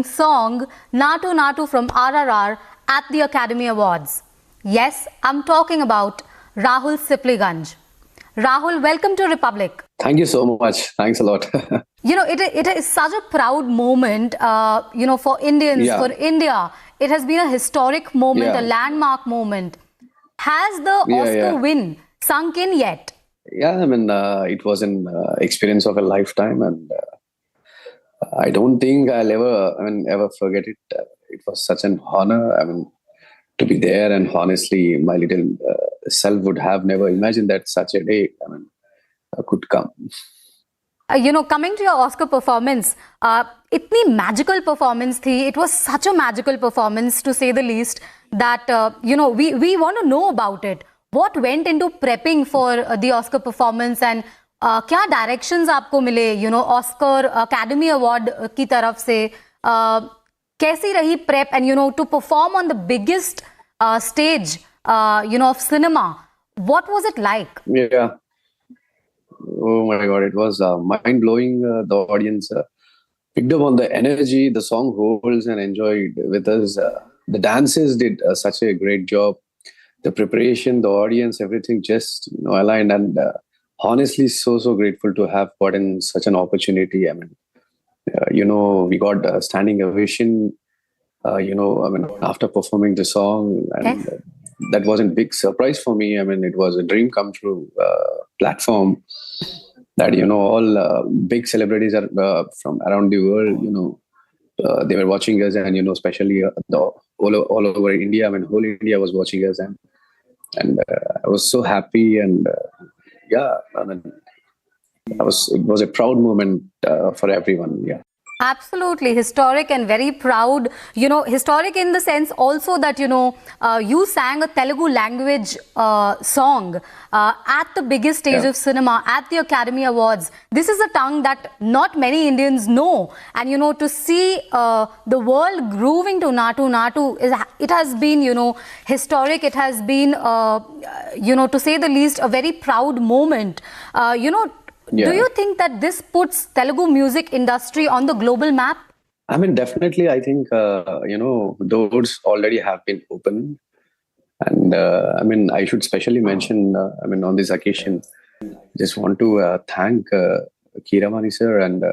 song Naatu Naatu from RRR at the Academy Awards. Yes, I'm talking about Rahul Sipligunj. Rahul, welcome to Republic. Thank you so much. Thanks a lot. It is such a proud moment, for Indians, for India. It has been a historic moment, a landmark moment. Has the Oscar win sunk in yet? Yeah, it was an experience of a lifetime, and I don't think I'll ever forget it. It was such an honor, to be there, and honestly, my little self would have never imagined that such a day, could come. Coming to your Oscar performance, itni magical performance thi. It was such a magical performance, to say the least, that, we want to know about it. What went into prepping for the Oscar performance, and क्या directions आपको मिले, Oscar Academy Award की तरफ से, कैसी रही prep, and, to perform on the biggest stage, of cinema. What was it like? Yeah. Oh my God, it was mind-blowing. The audience picked up on the energy the song holds and enjoyed with us. The dancers did such a great job. The preparation, the audience, everything just aligned. And honestly, so grateful to have gotten such an opportunity. We got a standing ovation, after performing the song. And that wasn't a big surprise for me. It was a dream come true platform that, all big celebrities are from around the world, they were watching us, and, especially all over India. Whole India was watching us, and I was so happy, and it was a proud moment for everyone. Yeah. Absolutely historic and very proud. Historic in the sense also that, you sang a Telugu language song at the biggest stage of cinema, at the Academy Awards. This is a tongue that not many Indians know. And, to see the world grooving to Naatu Naatu, it has been, historic. It has been, to say the least, a very proud moment. Do you think that this puts Telugu music industry on the global map? Definitely. I think, doors already have been opened. And I should specially mention, on this occasion, just want to thank Keeravaani sir and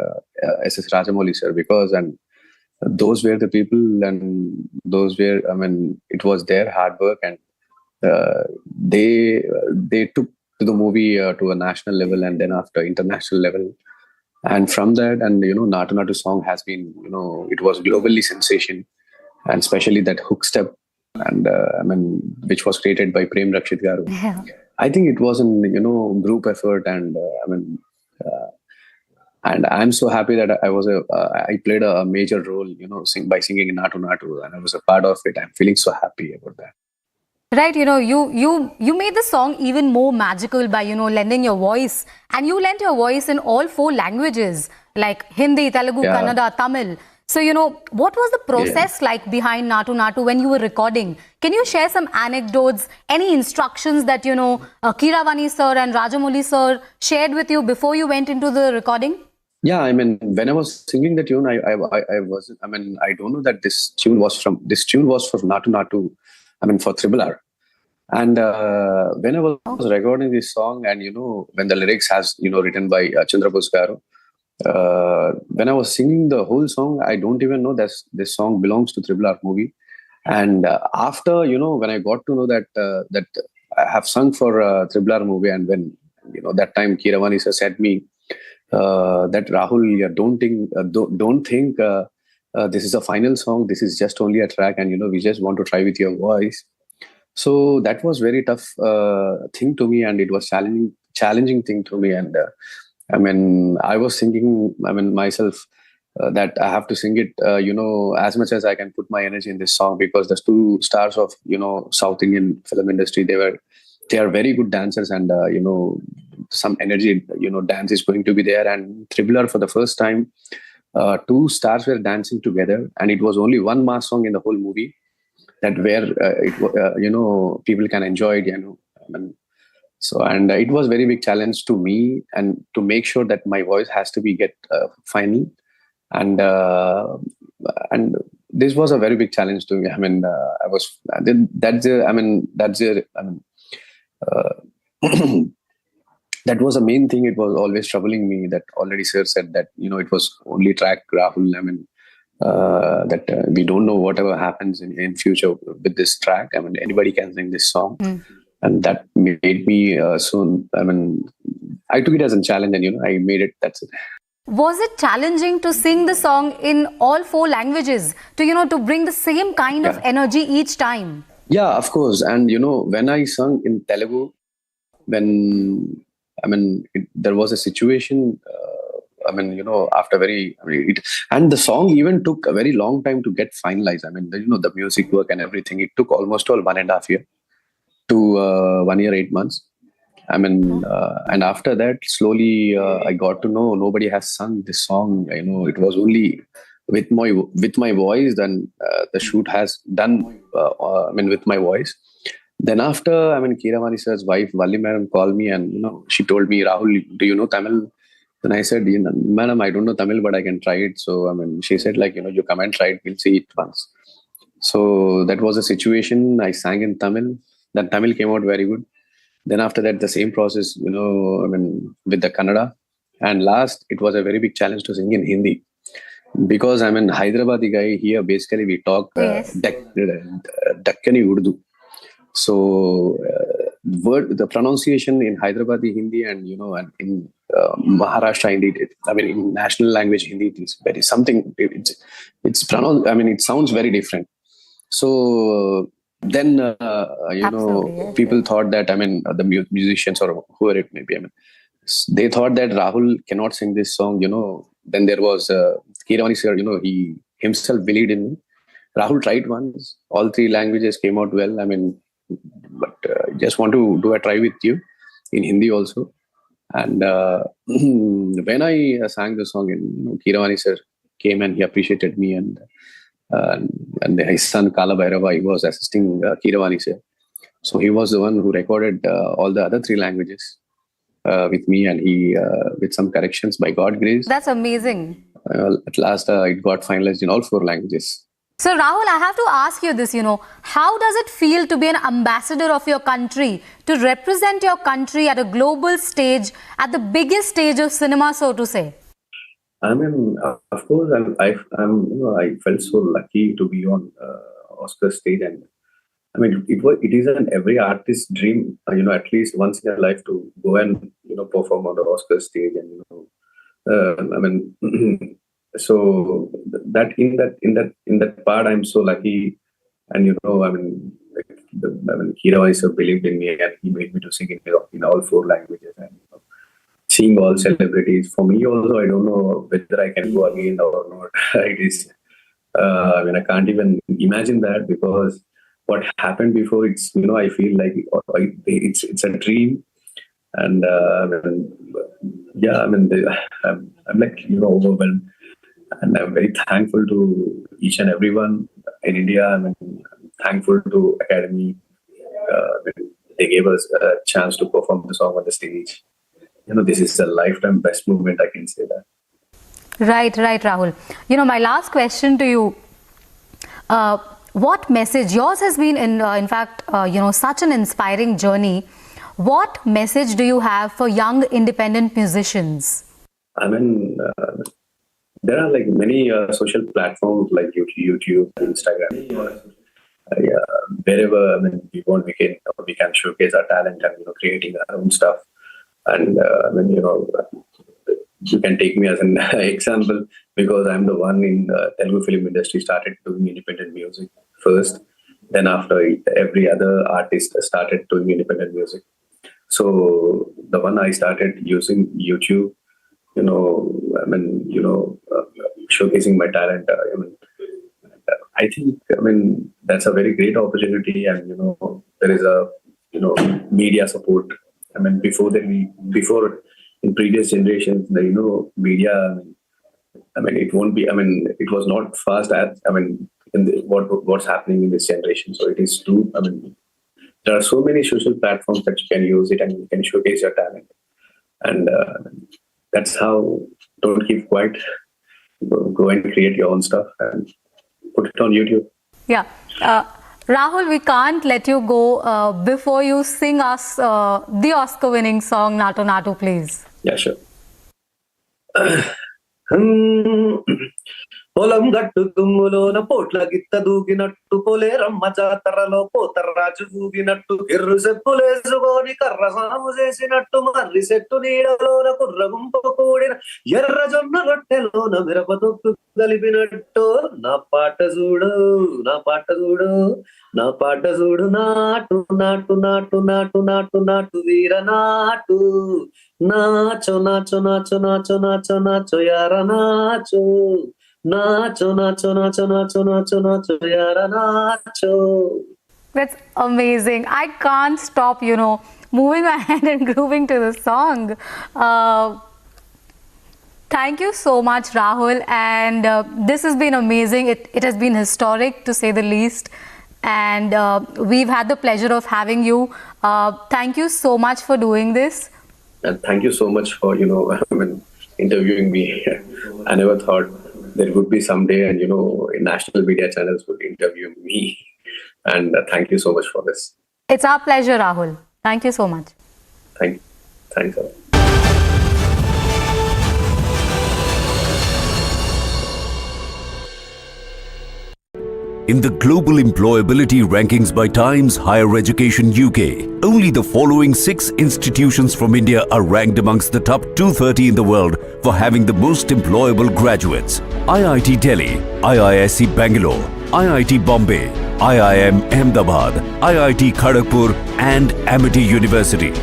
SS Rajamouli sir, because those were the people, and those were, it was their hard work, and they took to the movie to a national level, and then after international level. And from that, and Naatu Naatu song has been, it was globally sensation, and especially that hook step, and which was created by Prem Rakshit Garu. Yeah. I think it was an group effort, and and I'm so happy that I played a major role, by singing Naatu Naatu, and I was a part of it. I'm feeling so happy about that. Right, you made the song even more magical by, lending your voice. And you lent your voice in all 4 languages, like Hindi, Telugu, Kannada, Tamil. So, what was the process like behind Naatu Naatu when you were recording? Can you share some anecdotes, any instructions that, Keeravaani sir and Rajamouli sir shared with you before you went into the recording? Yeah, when I was singing the tune, I wasn't, I don't know that this tune was for Naatu Naatu, for RRR. And when I was recording this song, and when the lyrics has written by Chandra Bose Garu, when I was singing the whole song, I don't even know that this song belongs to RRR movie. And after when I got to know that I have sung for RRR movie, and when that time Keeravaani sir said me that Rahul, don't think this is a final song. This is just only a track, and we just want to try with your voice. So that was very tough thing to me, and it was challenging thing to me. And I was thinking, myself, that I have to sing it, as much as I can put my energy in this song, because the 2 stars of South Indian film industry, they are very good dancers, and some energy, dance is going to be there. And RRR, for the first time, 2 stars were dancing together, and it was only one mass song in the whole movie, that where people can enjoy it. So, and it was very big challenge to me, and to make sure that my voice has to be get final. And and this was a very big challenge to me. I mean, that's the, I mean, that's the, I mean, that was the main thing. It was always troubling me that already sir said that, it was only track Rahul. I mean, that we don't know whatever happens in future with this track. I mean, anybody can sing this song. And that made me soon, I mean, I took it as a challenge and, I made it. That's it. Was it challenging to sing the song in all 4 languages to bring the same kind of energy each time? Yeah, of course. And, when I sung in Telugu, there was a situation, after and the song even took a very long time to get finalized. I mean, the music work and everything, it took almost 1.5 years to 1 year, 8 months. I mean, and after that, slowly I got to know nobody has sung this song. It was only with my voice. Then the shoot has done. With my voice. Then after, Keeravaani sir's wife Valli madam called me and she told me, Rahul, do you know Tamil? Then I said, madam, I don't know Tamil, but I can try it. So she said you come and try it. We'll see it once. So that was a situation. I sang in Tamil. Then Tamil came out very good. Then after that, the same process, with the Kannada. And last, it was a very big challenge to sing in Hindi. Because I'm an Hyderabadi guy here, basically we talk Dakkani Urdu. So the pronunciation in Hyderabadi Hindi and, and in Maharashtra Hindi, in national language Hindi, it's very something, it's pronounced, it sounds very different. So then, people thought that, the musicians or whoever it may be, they thought that Rahul cannot sing this song, Then there was Keeravaani sir, he himself believed in me. Rahul tried once, all 3 languages came out well. But just want to do a try with you in Hindi also. And when I sang the song, Keeravaani sir came and he appreciated me and his son Kaala Bhairava, he was assisting Keeravaani sir. So he was the one who recorded all the other 3 languages with me, and he with some corrections by God's grace. That's amazing. At last, it got finalized in all 4 languages. So Rahul, I have to ask you this, how does it feel to be an ambassador of your country, to represent your country at a global stage, at the biggest stage of cinema, so to say? Of course, I felt so lucky to be on Oscar stage, and it is an every artist's dream, at least once in a life to go and perform on the Oscar stage, and so that in that part I'm so lucky, and Keeravaani sir believed in me and he made me to sing in all 4 languages, and seeing all celebrities. For me also, I don't know whether I can go again or not. It is, I can't even imagine that, because what happened before, it's, I feel like it's a dream. And I'm like, overwhelmed. And I'm very thankful to each and everyone in India. I'm thankful to Academy. They gave us a chance to perform the song on the stage. This is a lifetime best moment, I can say that. Right, Rahul. My last question to you. What message, yours has been in fact, such an inspiring journey. What message do you have for young independent musicians? There are like many social platforms like YouTube, Instagram. Wherever we want, we can showcase our talent and creating our own stuff. And you can take me as an example, because I'm the one in the Telugu film industry started doing independent music first. Then after, every other artist started doing independent music. So the one I started using YouTube, showcasing my talent. I think that's a very great opportunity, and there is a media support. Before in previous generations, media. It won't be. It was not fast as what's happening in this generation. So it is too. There are so many social platforms that you can use it and you can showcase your talent, and that's how. Don't keep quiet. go and create your own stuff and put it on YouTube. Yeah. Rahul, we can't let you go before you sing us the Oscar-winning song Naatu Naatu, please. Yeah, sure. పొలం గట్టు దుమ్ములోన పోట్ల గిత్త దూకినట్టు పొలే రమ్మ జాతరలో పోతర్రాజు ఊగినట్టు ఎర్రు చెప్పులేసుకొని కర్ర సాము చేసినట్టు మర్రి చెట్టు నీడలోన కుర్ర గుంపు కూడిన ఎర్ర జొన్న రొట్టెలోన మిరప తొక్కు కలిపినట్టు నా పాట చూడు నా పాట చూడు నా పాట చూడు నాటు నాటు నాటు నాటు నాటు నాటు వీర నాటు నాచో నాచో నాచో నాచో నాచో నాచో యార నాచో nacho nacho nacho nacho nacho nacho yara nacho. That's amazing. I can't stop, moving my hand and grooving to the song. Thank you so much, Rahul, and this has been amazing. It has been historic, to say the least, and we've had the pleasure of having you. Thank you so much for doing this. And thank you so much for interviewing me. I never thought there would be someday, and national media channels would interview me. And thank you so much for this. It's our pleasure, Rahul. Thank you so much. Thanks a lot. In the global employability rankings by Times Higher Education UK, only the following 6 institutions from India are ranked amongst the top 230 in the world for having the most employable graduates. IIT Delhi, IISc Bangalore, IIT Bombay, IIM Ahmedabad, IIT Kharagpur and Amity University.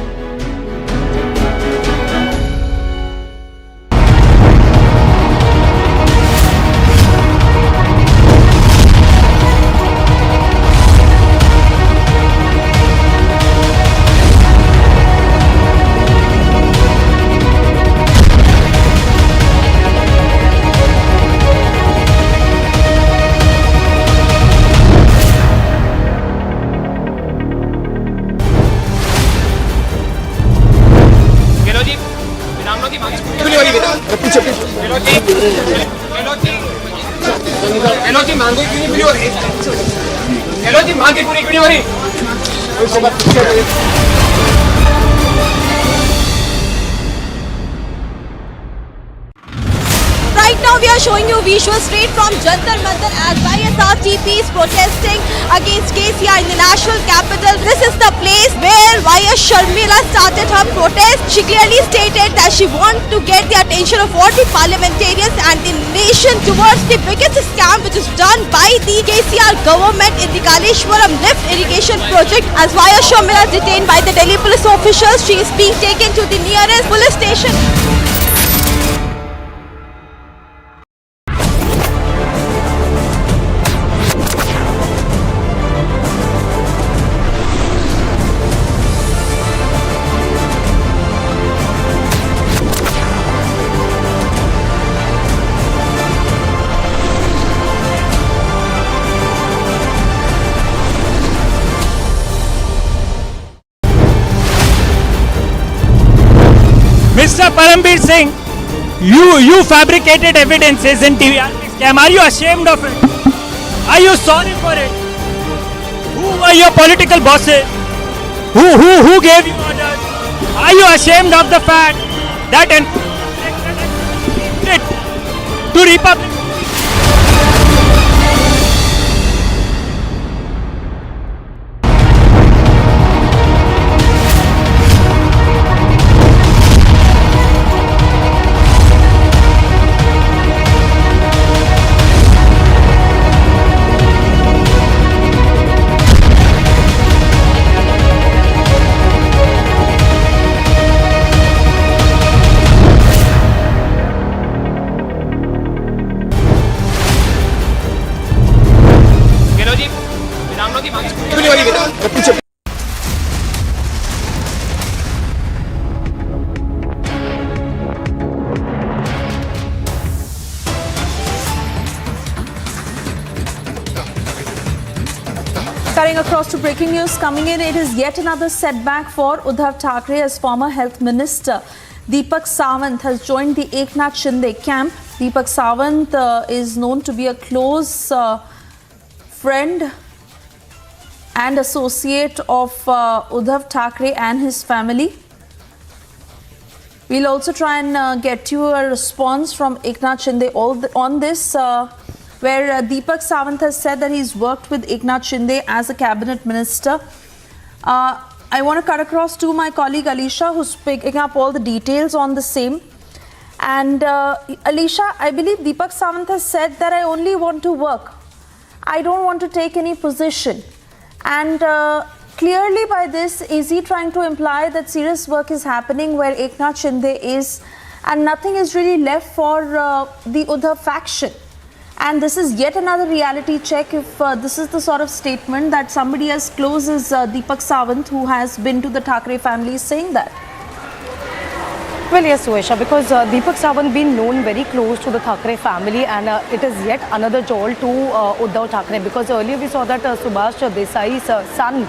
Right now we are showing you visuals straight from Jantar Mantar as YSRTP is protesting against KCR in the national capital. This is the place where YS Sharmila started her protest. She clearly stated that she wants to get the attention of all the parliamentarians and the nation towards the biggest scam which is done by the KCR government in the Kaleshwaram lift irrigation project. As YS Sharmila is detained by the Delhi police officials, she is being taken to the nearest police station. Mr. Parambir Singh, you fabricated evidences in TVR scam. Are you ashamed of it? Are you sorry for it? Who were your political bosses? Who gave you orders? Are you ashamed of the fact that to Republic? Cutting across to breaking news coming in, it is yet another setback for Uddhav Thackeray as former health minister Deepak Sawant has joined the Eknath Shinde camp. Deepak Sawant is known to be a close friend and associate of Uddhav Thackeray and his family. We'll also try and get you a response from Eknath Shinde on this, where Deepak Sawant has said that he's worked with Eknath Shinde as a cabinet minister. I want to cut across to my colleague Alisha, who's picking up all the details on the same. And Alisha, I believe Deepak Sawant has said that I only want to work. I don't want to take any position. And clearly by this, is he trying to imply that serious work is happening where Eknath Shinde is, and nothing is really left for the Uddhav faction? And this is yet another reality check if this is the sort of statement that somebody as close as Deepak Sawant, who has been to the Thackeray family, is saying that. Well, yes, Suesha, because Deepak Sawant been known very close to the Thackeray family, and it is yet another jolt to Uddhav Thackeray, because earlier we saw that Subhash Desai's son,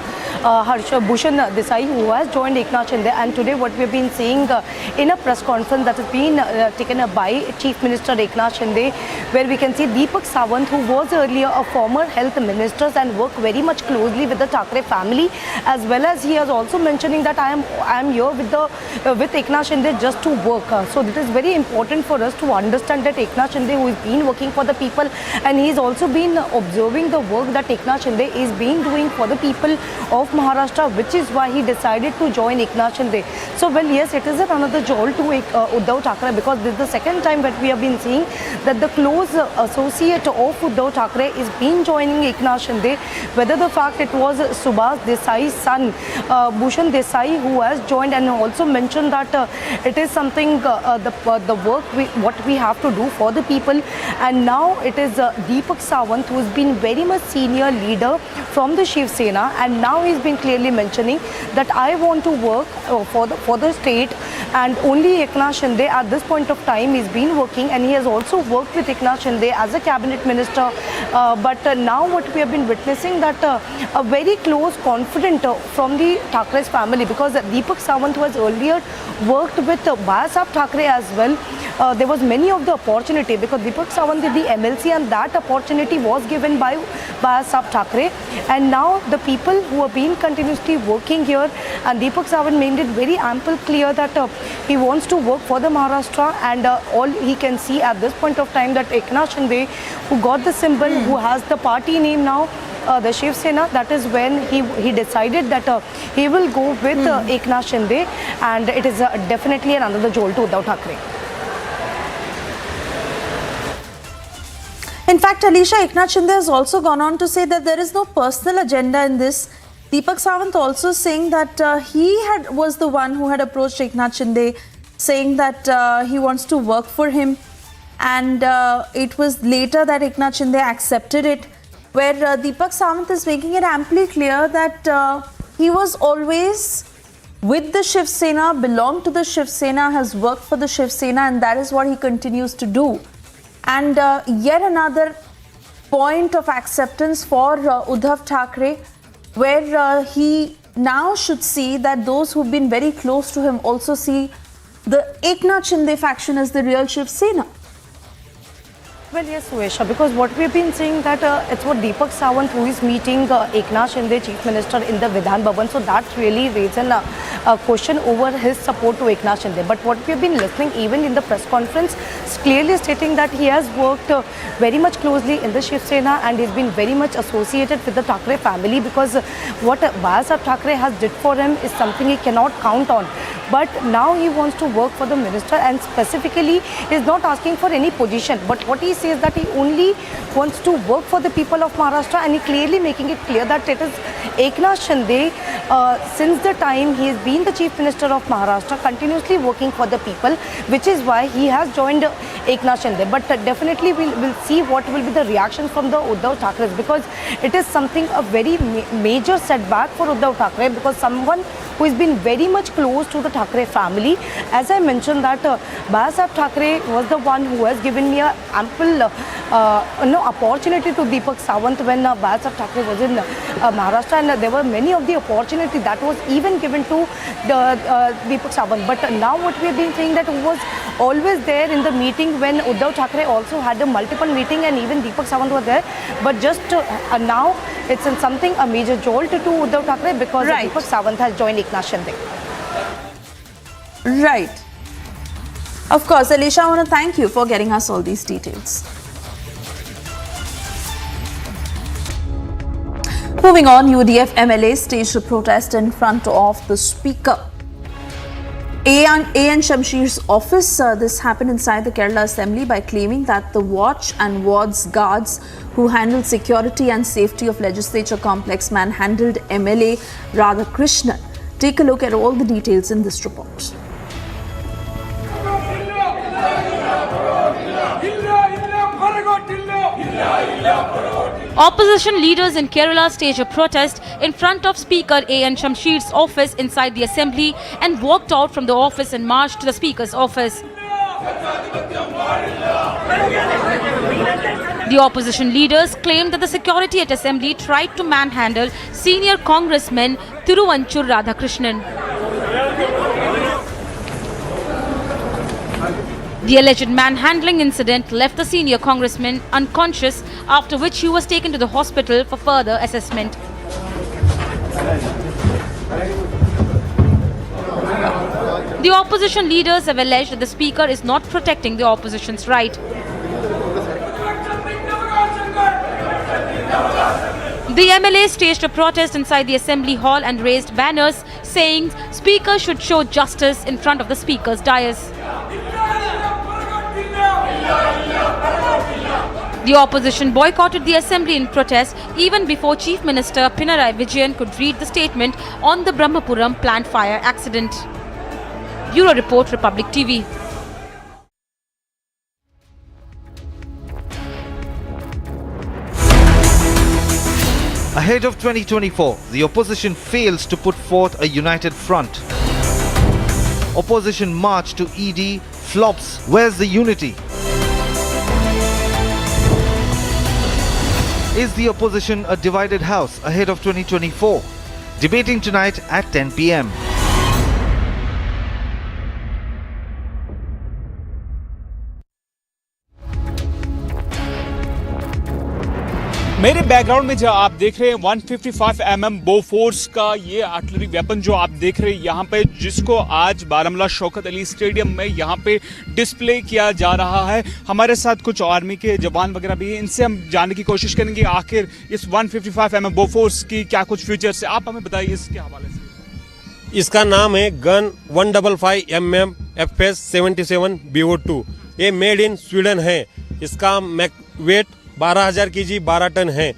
Bhushan Desai, who has joined Eknath Shinde, and today what we have been seeing in a press conference that has been taken up by Chief Minister Eknath Shinde, where we can see Deepak Sawant, who was earlier a former health minister and worked very much closely with the Thackeray family, as well as he has also mentioning that I am here with Eknath Shinde just to work. So it is very important for us to understand that Eknath Shinde, who has been working for the people, and he's also been observing the work that Eknath Shinde is been doing for the people of Maharashtra, which is why he decided to join Eknath Shinde. So well, yes, it is another jolt to Uddhav Thackeray, because this is the second time that we have been seeing that the close associate of Uddhav Thackeray is been joining Eknath Shinde, whether the fact it was Subhash Desai's son, Bhushan Desai, who has joined, and also mentioned that it is something the work what we have to do for the people. And now it is Deepak Sawant, who has been very much senior leader from the Shiv Sena, and now he's been clearly mentioning that I want to work for the state, and only Eknath Shinde at this point of time is been working, and he has also worked with Eknath Shinde as a cabinet minister. But now what we have been witnessing that a very close confidant from the Thackeray's family, because Deepak Sawant, who has earlier worked with Bhairava Thackeray as well, there was many of the opportunity, because Deepak Sawant did the MLC, and that opportunity was given by Bhairava Thackeray. And now the people who have been continuously working here, and Deepak Sawant made it very ample clear that he wants to work for the Maharashtra, and all he can see at this point of time that Eknath Shinde, who got the symbol, who has the party name now, the Shiv Sena, that is when he decided that he will go with Eknath Shinde, and it is definitely another jolt to Uddhav Thackeray. In fact, Alisha, Eknath Shinde has also gone on to say that there is no personal agenda in this. Deepak Sawant also saying that he was the one who had approached Eknath Shinde, saying that he wants to work for him, and it was later that Eknath Shinde accepted it, where Deepak Sawant is making it amply clear that he was always with the Shiv Sena, belonged to the Shiv Sena, has worked for the Shiv Sena, and that is what he continues to do. And yet another point of acceptance for Uddhav Thackeray, where he now should see that those who've been very close to him also see the Eknath Shinde faction as the real Shiv Sena. Well, yes, Suesha, because what we've been saying that it's what Deepak Sawant, who is meeting Eknath Shinde, Chief Minister, in the Vidhan Bhavan. So that really raises a question over his support to Eknath Shinde. But what we've been listening, even in the press conference, is clearly stating that he has worked very much closely in the Shiv Sena, and he's been very much associated with the Thackeray family, because what Bhairava Thackeray has did for him is something he cannot count on. But now he wants to work for the minister, and specifically is not asking for any position. But what he says that he only wants to work for the people of Maharashtra, and he clearly making it clear that it is Eknath Shinde, since the time he has been the Chief Minister of Maharashtra, continuously working for the people, which is why he has joined Eknath Shinde. But definitely we'll see what will be the reaction from the Uddhav Thackeray, because it is something a very major setback for Uddhav Thackeray, because someone who has been very much close to the Thackeray family. As I mentioned that Bhairava Thackeray was the one who has given me an ample opportunity to Deepak Sawant when Bhairava Thackeray was in Maharashtra, and there were many of the opportunity that was even given to Deepak Sawant. But now what we have been saying that was always there in the meeting when Uddhav Thackeray also had a multiple meeting and even Deepak Sawant was there. But just now it's in something a major jolt to Uddhav Thackeray because Deepak Sawant has joined Eknath Shinde. Right. Of course, Alisha, I want to thank you for getting us all these details. Moving on, UDF MLA staged a protest in front of the Speaker. A.N. Shamsher's office. This happened inside the Kerala Assembly by claiming that the watch and wards guards who handled security and safety of legislature complex manhandled MLA Radhakrishnan. Take a look at all the details in this report. Opposition leaders in Kerala staged a protest in front of Speaker A.N. Shamsher's office inside the assembly and walked out from the office and marched to the Speaker's office. The opposition leaders claimed that the security at assembly tried to manhandle senior congressman Thiruvanchur Radhakrishnan. The alleged manhandling incident left the senior congressman unconscious, after which he was taken to the hospital for further assessment. The opposition leaders have alleged that the Speaker is not protecting the opposition's right. The MLA staged a protest inside the assembly hall and raised banners saying Speaker should show justice in front of the Speaker's dais. The opposition boycotted the assembly in protest even before Chief Minister Pinarayi Vijayan could read the statement on the Brahmapuram plant fire accident. Bureau Report, Republic TV. Ahead of 2024, the opposition fails to put forth a united front. Opposition march to ED flops. Where's the unity? Is the opposition a divided house ahead of 2024? Debating tonight at 10 p.m. मेरे background में जो आप देख रहे हैं 155 mm Bofors का ये artillery weapon जो आप देख रहे हैं यहाँ पे, जिसको आज बारामूला शौकत अली स्टेडियम में यहाँ पे डिस्प्ले किया जा रहा है। हमारे साथ कुछ आर्मी के जवान वगैरह भी हैं, इनसे हम जानने की कोशिश करेंगे आखिर इस 155 mm बोफोर्स की क्या कुछ फीचर्स है। आप हमें बताइए इसके हवाले से। इसका नाम है गन 155 mm FS 77 BO2। ये मेड इन स्वीडन है। इसका वेट 12,000 kg 12 टन है।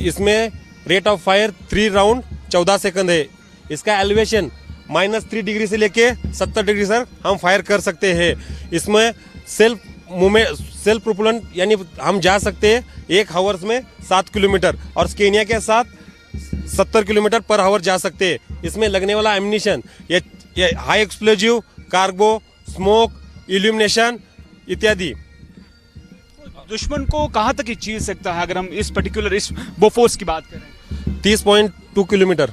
इसमें rate of fire 3 round 14 second है। इसका एलिवेशन -3 डिग्री से लेके 70 डिग्री तक हम फायर कर सकते हैं। इसमें सेल्फ मूवमेंट सेल्फ प्रोपेलेंट यानी हम जा सकते हैं 1 आवर्स में 7 किलोमीटर और स्केनिया के साथ 70 किलोमीटर पर आवर जा सकते हैं। इसमें लगने वाला एम्यूनिशन ये high explosive, cargo, smoke, illumination इत्यादि। दुश्मन को कहां तक ये चीर सकता है अगर हम इस पर्टिकुलर इस बोफोर्स की बात करें? 30.2 किलोमीटर,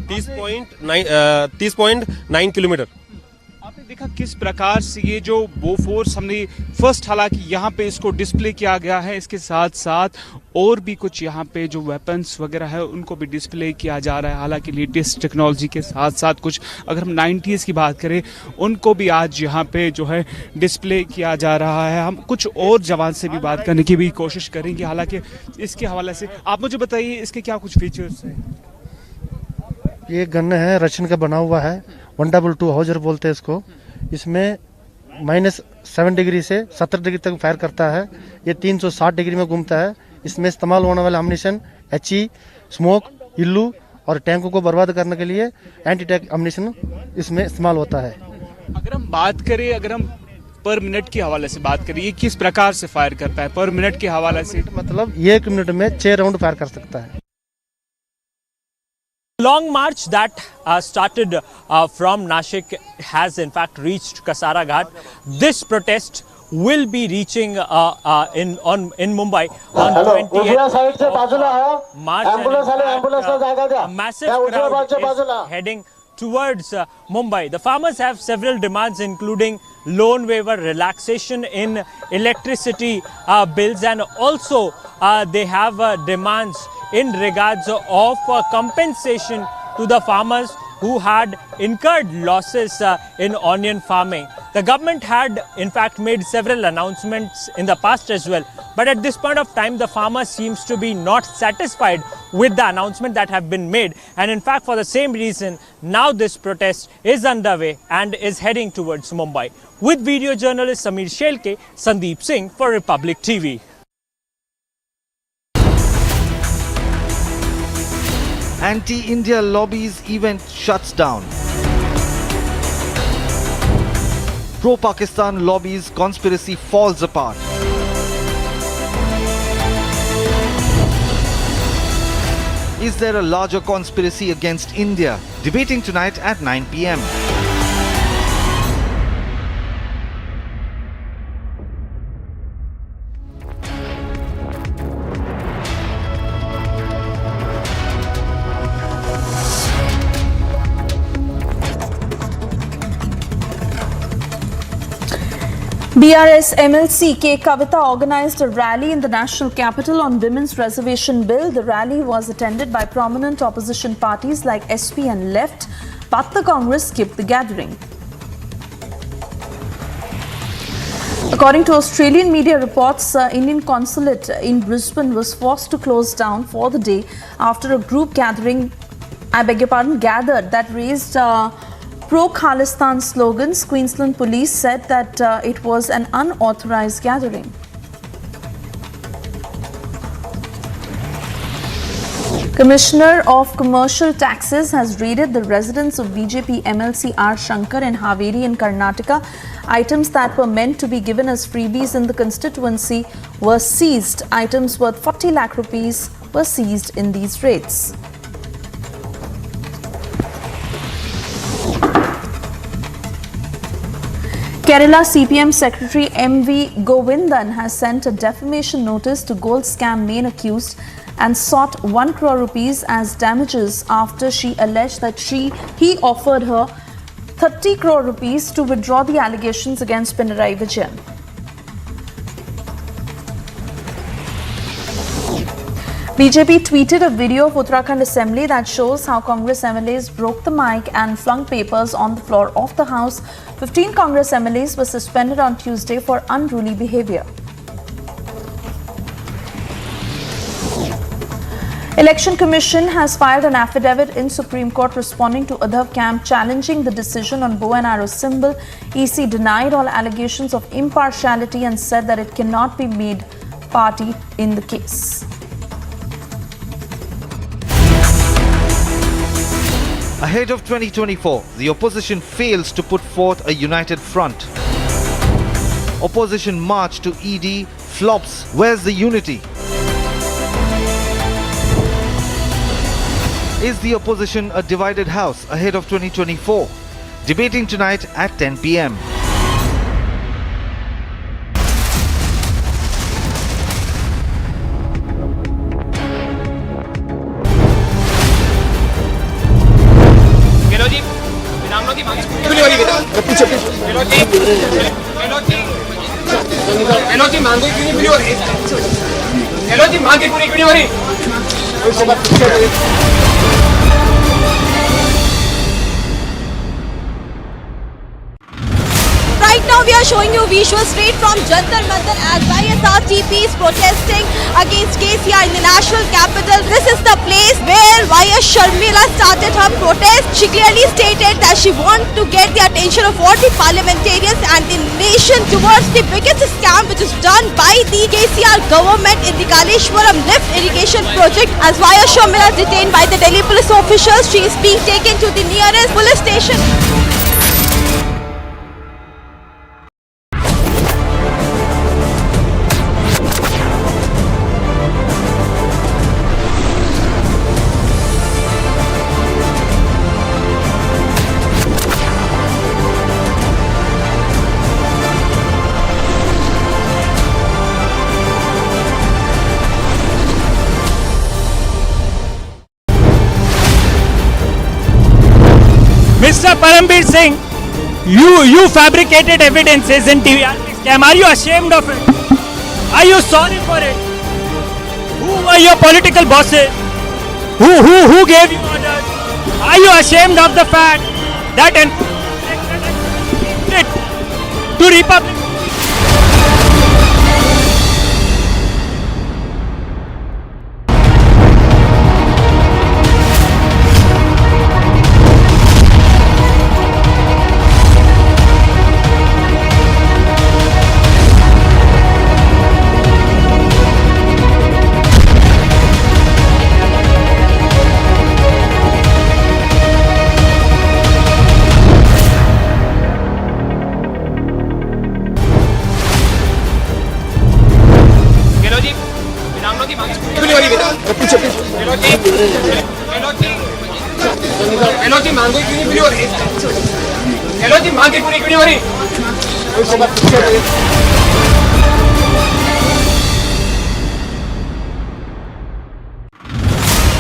30.9 किलोमीटर। आपने देखा किस प्रकार से ये जो बोफोर्स हमने फर्स्ट, हालांकि यहाँ पे इसको डिस्प्ले किया गया है, इसके साथ साथ और भी कुछ यहाँ पे जो वेपन्स वगैरह है उनको भी डिस्प्ले किया जा रहा है। हालांकि लेटेस्ट टेक्नोलॉजी के साथ साथ कुछ अगर हम 90s की बात करें उनको भी आज यहाँ पे जो है डिस्प्ले किया जा रहा है। हम कुछ और जवान से भी बात करने की भी कोशिश करेंगे। हालांकि इसके हवाले से आप मुझे बताइए इसके क्या कुछ फीचर्स हैं। ये गन है, रशियन का बना हुआ है, 122 हाउजर बोलते हैं इसको। इसमें -7 डिग्री से 70 डिग्री तक फायर करता है। ये 360 डिग्री में घूमता है। इसमें इस्तेमाल होने वाला एम्यूनिशन HE, स्मोक, इल्लू और टैंकों को बर्बाद करने के लिए एंटी टैंक एम्यूनिशन इसमें इस्तेमाल होता है। अगर हम बात करें, अगर हम पर मिनट के हवाले से बात करें, ये किस प्रकार से फायर करता है पर मिनट के हवाले से? मतलब 1 मिनट में 6 राउंड फायर कर सकता है। Long march that started from Nashik has in fact reached Kasara Ghat. This protest will be reaching in Mumbai on 20th March. A massive crowd is heading towards Mumbai. The farmers have several demands, including loan waiver, relaxation in electricity bills, and also they have demands in regards of compensation to the farmers who had incurred losses in onion farming. The government had in fact made several announcements in the past as well, but at this point of time the farmer seems to be not satisfied with the announcement that have been made, and in fact for the same reason now this protest is underway and is heading towards Mumbai. With video journalist Sameer Shelke, Sandeep Singh for Republic TV. Anti-India lobbies event shuts down. Pro-Pakistan lobbies conspiracy falls apart. Is there a larger conspiracy against India? Debating tonight at 9 p.m. BRS MLC K Kavita organized a rally in the national capital on Women's Reservation Bill. The rally was attended by prominent opposition parties like SP and Left, but the Congress skipped the gathering. According to Australian media reports, Indian consulate in Brisbane was forced to close down for the day after a group gathering, gathered that raised pro-Khalistan slogans. Queensland police said that it was an unauthorized gathering. Commissioner of Commercial Taxes has raided the residence of BJP MLC R. Shankar in Haveri in Karnataka. Items that were meant to be given as freebies in the constituency were seized. Items worth 40 lakh rupees were seized in these raids. Kerala CPM Secretary M.V. Govindan has sent a defamation notice to gold scam main accused and sought 1 crore rupees as damages after she alleged that he offered her 30 crore rupees to withdraw the allegations against Pinarayi Vijayan. BJP tweeted a video of Uttarakhand Assembly that shows how Congress MLAs broke the mic and flung papers on the floor of the House. 15 Congress MLAs were suspended on Tuesday for unruly behavior. Election Commission has filed an affidavit in Supreme Court responding to Yadav camp challenging the decision on bow and arrow symbol. EC denied all allegations of impartiality and said that it cannot be made party in the case. Ahead of 2024, the opposition fails to put forth a united front. Opposition march to ED flops. Where's the unity? Is the opposition a divided house ahead of 2024? Debating tonight at 10 p.m. Right now we are showing you visuals straight from Jantar Mantar as YSRTP is protesting against KCR in the national capital. This is the place where YS Sharmila started her protest. She clearly stated that she wants to get the attention of all the parliamentarians and the nation towards the biggest scam which is done by the KCR government in the Kaleshwaram lift irrigation project. As YS Sharmila is detained by the Delhi police officials, she is being taken to the nearest police station. Mr. Parambir Singh, you fabricated evidences in TVRP scam. Are you ashamed of it? Are you sorry for it? Who were your political bosses? Who gave you orders? Are you ashamed of the fact that to Republic?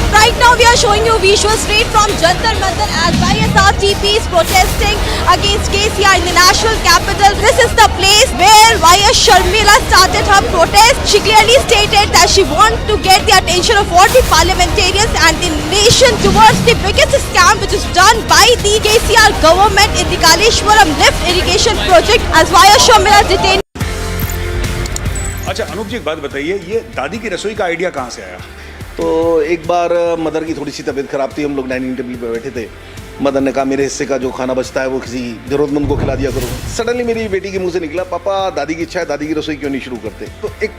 Right now we are showing you visuals straight from Jantar Mantar as YSRTP is protesting against KCR in the national capital. This is the place where YS Sharmila started her protest. She clearly stated that she wants to get the attention of all the parliamentarians and the nation towards the biggest scam which is done by the KCR government in the Kaleshwaram lift irrigation project as YS Sharmila detained. अच्छा अनूप जी एक बात बताइए, ये दादी की रसोई का idea कहाँ से आया? तो एक बार मदर की थोड़ी सी तबीयत खराब थी, हम लोग डाइनिंग टेबल पे बैठे थे। मदर ने कहा मेरे हिस्से का जो खाना बचता है वो किसी जरूरतमंद को खिला दिया करो। सडनली मेरी बेटी के मुंह से निकला, पापा दादी की इच्छा है, दादी की रसोई क्यों नहीं शुरू करते? तो एक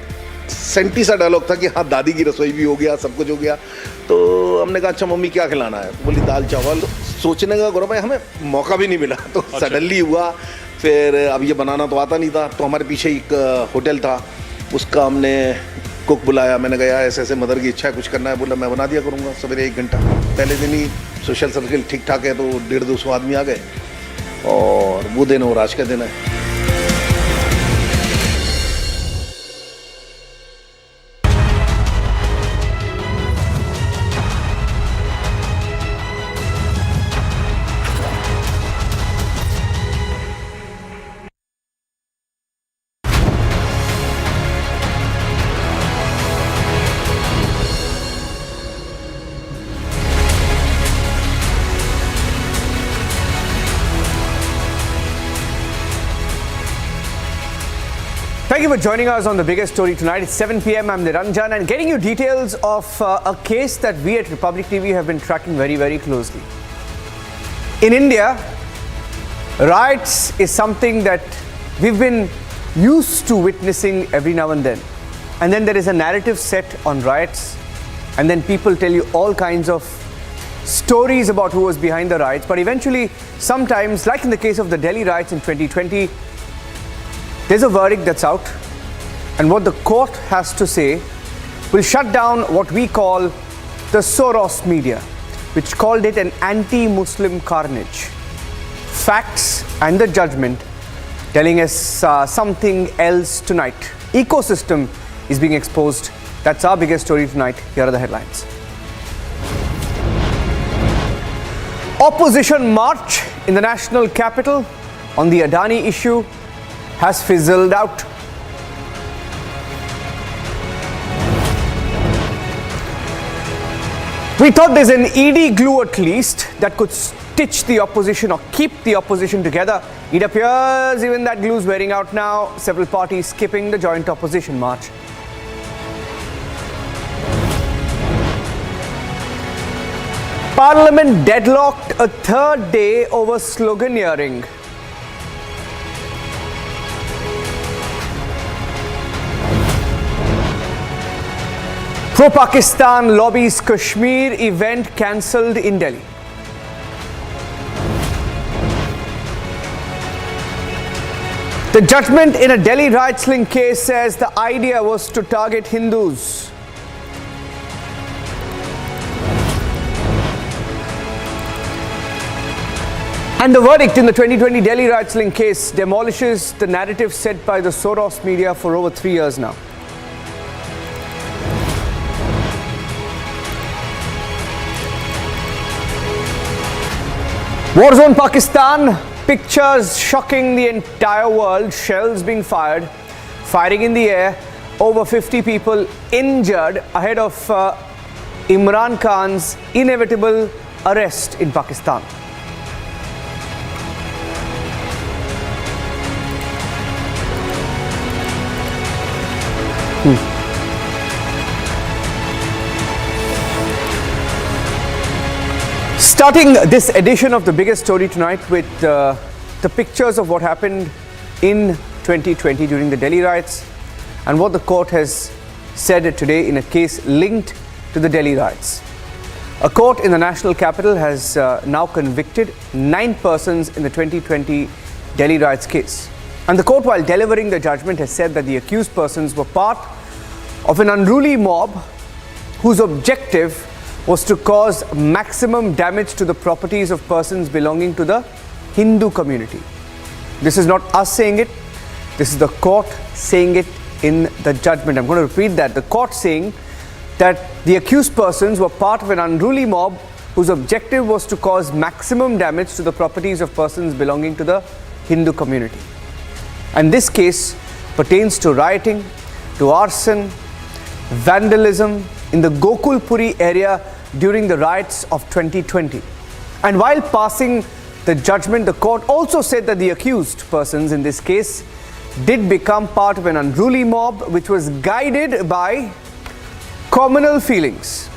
सेंटी सा डायलॉग था कि हाँ दादी की रसोई भी हो गया, सब कुछ हो गया। तो हमने कहा अच्छा मम्मी क्या खिलाना है? बोली दाल चावल। तो सोचने का गौरव भाई हमें मौका भी नहीं मिला, तो सडनली हुआ। फिर अब ये बनाना तो आता नहीं था, तो हमारे पीछे एक होटल था, उसका हमने कुक बुलाया। मैंने कहा ऐसे ऐसे मदर की इच्छा है, कुछ करना है। बोला मैं बना दिया करूँगा सवेरे 1 घंटा। पहले दिन ही सोशल सर्कल ठीक ठाक है, तो 150-200 आदमी आ गए और वो दिन और आज का दिन है। Thank you for joining us on the biggest story tonight. It's 7 p.m. I'm Niranjan and getting you details of a case that we at Republic TV have been tracking very, very closely. In India, riots is something that we've been used to witnessing every now and then. And then there is a narrative set on riots, and then people tell you all kinds of stories about who was behind the riots. But eventually, sometimes, like in the case of the Delhi riots in 2020, there's a verdict that's out, and what the court has to say will shut down what we call the Soros media, which called it an anti-Muslim carnage. Facts and the judgment telling us something else tonight. Ecosystem is being exposed. That's our biggest story tonight. Here are the headlines. Opposition march in the national capital on the Adani issue has fizzled out. We thought there's an ED glue at least that could stitch the opposition or keep the opposition together. It appears even that glue is wearing out now. Several parties skipping the joint opposition march. Parliament deadlocked a third day over sloganeering. Pro-Pakistan lobbies Kashmir event cancelled in Delhi. The judgment in a Delhi riots link case says the idea was to target Hindus. And the verdict in the 2020 Delhi riots link case demolishes the narrative set by the Soros media for over 3 years now. War zone Pakistan, pictures shocking the entire world, shells being fired, firing in the air, over 50 people injured ahead of Imran Khan's inevitable arrest in Pakistan. Starting this edition of the biggest story tonight with the pictures of what happened in 2020 during the Delhi riots and what the court has said today in a case linked to the Delhi riots. A court in the national capital has now convicted 9 persons in the 2020 Delhi riots case. And the court, while delivering the judgment, has said that the accused persons were part of an unruly mob whose objective was to cause maximum damage to the properties of persons belonging to the Hindu community. This is not us saying it, this is the court saying it in the judgment. I'm going to repeat that. The court saying that the accused persons were part of an unruly mob whose objective was to cause maximum damage to the properties of persons belonging to the Hindu community. And this case pertains to rioting, to arson, vandalism in the Gokulpuri area during the riots of 2020. And while passing the judgment, the court also said that the accused persons in this case did become part of an unruly mob which was guided by communal feelings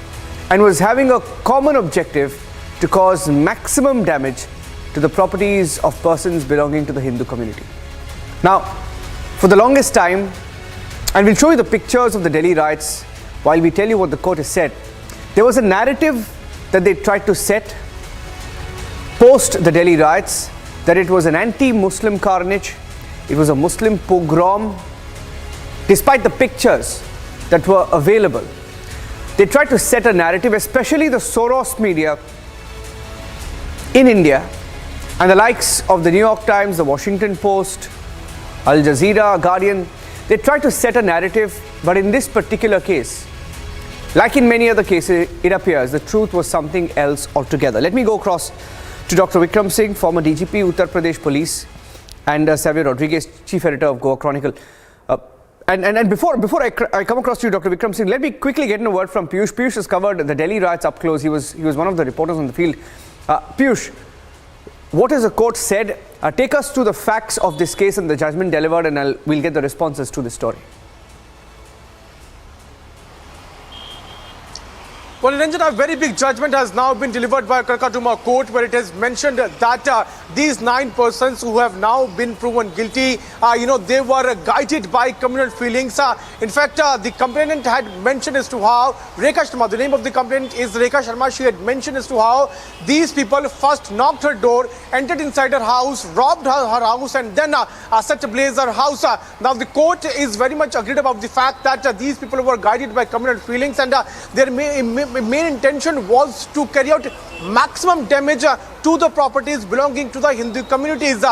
and was having a common objective to cause maximum damage to the properties of persons belonging to the Hindu community. Now, for the longest time, and we'll show you the pictures of the Delhi riots while we tell you what the court has said, there was a narrative that they tried to set post the Delhi riots that it was an anti-Muslim carnage, it was a Muslim pogrom. Despite the pictures that were available, they tried to set a narrative, especially the Soros media in India and the likes of the New York Times, the Washington Post, Al Jazeera, Guardian. They tried to set a narrative, but in this particular case, like in many other cases, it appears the truth was something else altogether. Let me go across to Dr. Vikram Singh, former DGP, Uttar Pradesh Police, and Xavier Rodriguez, Chief Editor of Goa Chronicle. And before I come across to you, Dr. Vikram Singh, let me quickly get in a word from Piyush. Piyush has covered the Delhi riots up close. He was one of the reporters on the field. Piyush, what has the court said? Take us to the facts of this case and the judgment delivered, and we'll get the responses to this story. Well, Ranjan, a very big judgment has now been delivered by Karkatuma Court, where it has mentioned that these 9 persons who have now been proven guilty, they were guided by communal feelings. In fact, the complainant had mentioned as to how Rekha Sharma, the name of the complainant is Rekha Sharma, she had mentioned as to how these people first knocked her door, entered inside her house, robbed her house, and then set ablaze her house. Now, the court is very much agreed about the fact that these people were guided by communal feelings, and their main intention was to carry out maximum damage to the properties belonging to the Hindu communities.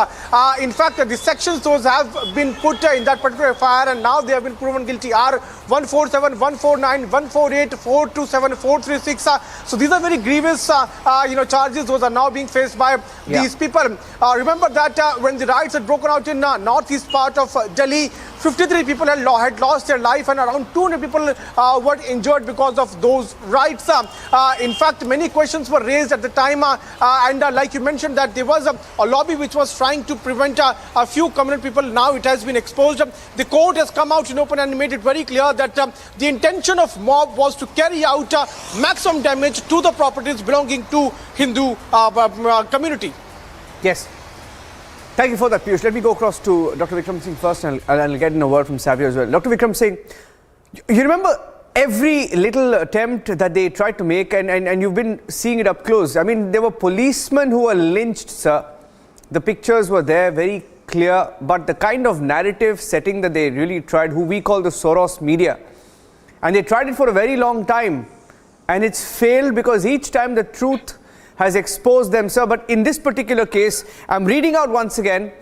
In fact, the sections those have been put in that particular FIR, and now they have been proven guilty are 147, 149, 148, 427, 436. So these are very grievous charges. Those are now being faced by these people. Remember that when the riots had broken out in northeast part of Delhi, 53 people had lost their life, and around 200 people were injured because of those riots. In fact, many questions were raised at the time, and like you mentioned, that there was a lobby which was trying to prevent a few communal people. Now it has been exposed. The court has come out in open and made it very clear that the intention of mob was to carry out maximum damage to the properties belonging to Hindu community. Yes. Thank you for that, Piyush. Let me go across to Dr. Vikram Singh first, and I'll get in a word from Xavier as well. Dr. Vikram Singh, you remember every little attempt that they tried to make, and you've been seeing it up close. I mean, there were policemen who were lynched, sir. The pictures were there, very clear, but the kind of narrative setting that they really tried, who we call the Soros media, and they tried it for a very long time, and it's failed because each time the truth has exposed them, sir. But in this particular case, I'm reading out once again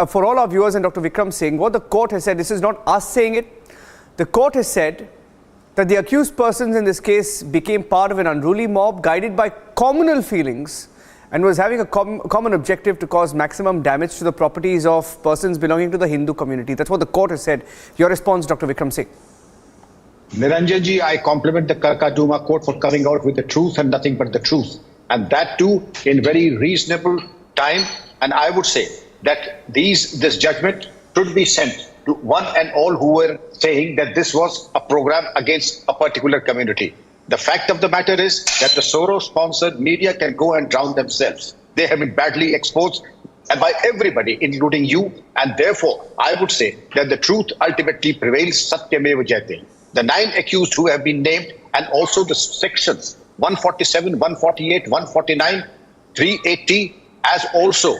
for all our viewers and Dr. Vikram Singh, what the court has said. This is not us saying it. The court has said that the accused persons in this case became part of an unruly mob guided by communal feelings and was having a common objective to cause maximum damage to the properties of persons belonging to the Hindu community. That's what the court has said. Your response, Dr. Vikram Singh. Niranjan ji, I compliment the Karkaduma court for coming out with the truth and nothing but the truth. And that too in very reasonable time. And I would say that this judgment should be sent to one and all who were saying that this was a program against a particular community. The fact of the matter is that the Soros-sponsored media can go and drown themselves. They have been badly exposed by everybody, including you. And therefore, I would say that the truth ultimately prevails. Satyameva Jayate. The 9 accused who have been named, and also the sections 147, 148, 149, 380, as also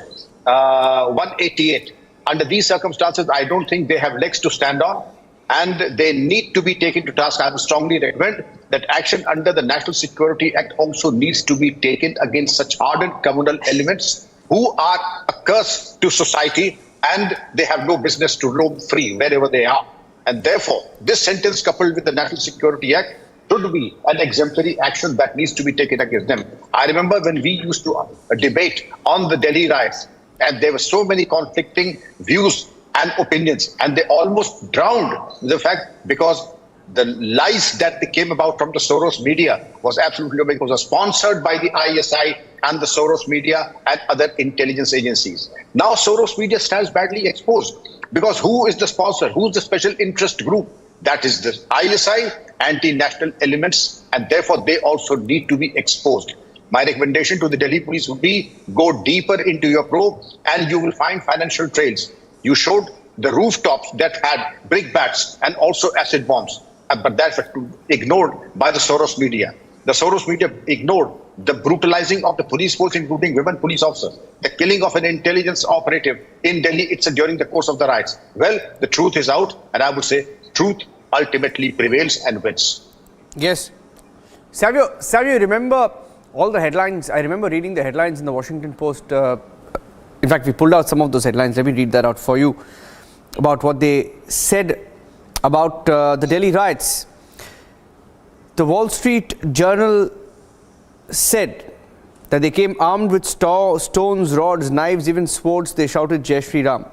188. Under these circumstances, I don't think they have legs to stand on, and they need to be taken to task. I would strongly recommend that action under the National Security Act also needs to be taken against such ardent communal elements who are a curse to society, and they have no business to roam free wherever they are. And therefore, this sentence coupled with the National Security Act should be an exemplary action that needs to be taken against them. I remember when we used to debate on the Delhi riots, and there were so many conflicting views and opinions, and they almost drowned the fact, because the lies that came about from the Soros media was absolutely, because it was sponsored by the ISI and the Soros media and other intelligence agencies. Now Soros media stands badly exposed, because who is the sponsor? Who is the special interest group? That is the ISI, anti-national elements, and therefore they also need to be exposed. My recommendation to the Delhi police would be, go deeper into your probe and you will find financial trails. You showed the rooftops that had brickbats and acid acid bombs, but that's ignored by the Soros media. The Soros media ignored the brutalizing of the police force, including women police officers, the killing of an intelligence operative in Delhi during the course of the riots. Well, the truth is out, and I would say truth ultimately prevails and wins. Yes. Savio, remember all the headlines? I remember reading the headlines in the Washington Post. In fact, we pulled out some of those headlines. Let me read that out for you about what they said about the Delhi riots. The Wall Street Journal said that they came armed with stones, rods, knives, even swords. They shouted Jai Shri Ram.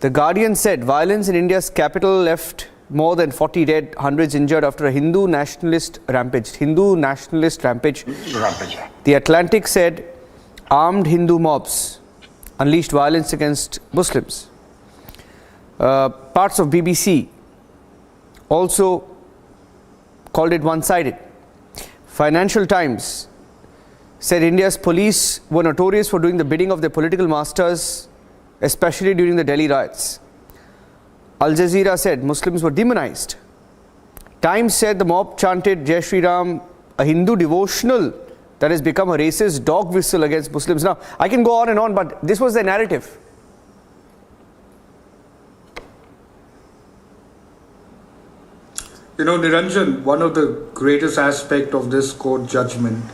The Guardian said violence in India's capital left more than 40 dead, hundreds injured after a Hindu nationalist rampage. The Atlantic said armed Hindu mobs unleashed violence against Muslims. Parts of BBC also called it one-sided. Financial Times said India's police were notorious for doing the bidding of their political masters, especially during the Delhi riots. Al Jazeera said Muslims were demonized. Times said the mob chanted Jai Shri Ram, a Hindu devotional that has become a racist dog whistle against Muslims. Now, I can go on, but this was the narrative. You know, Niranjan, one of the greatest aspects of this court judgment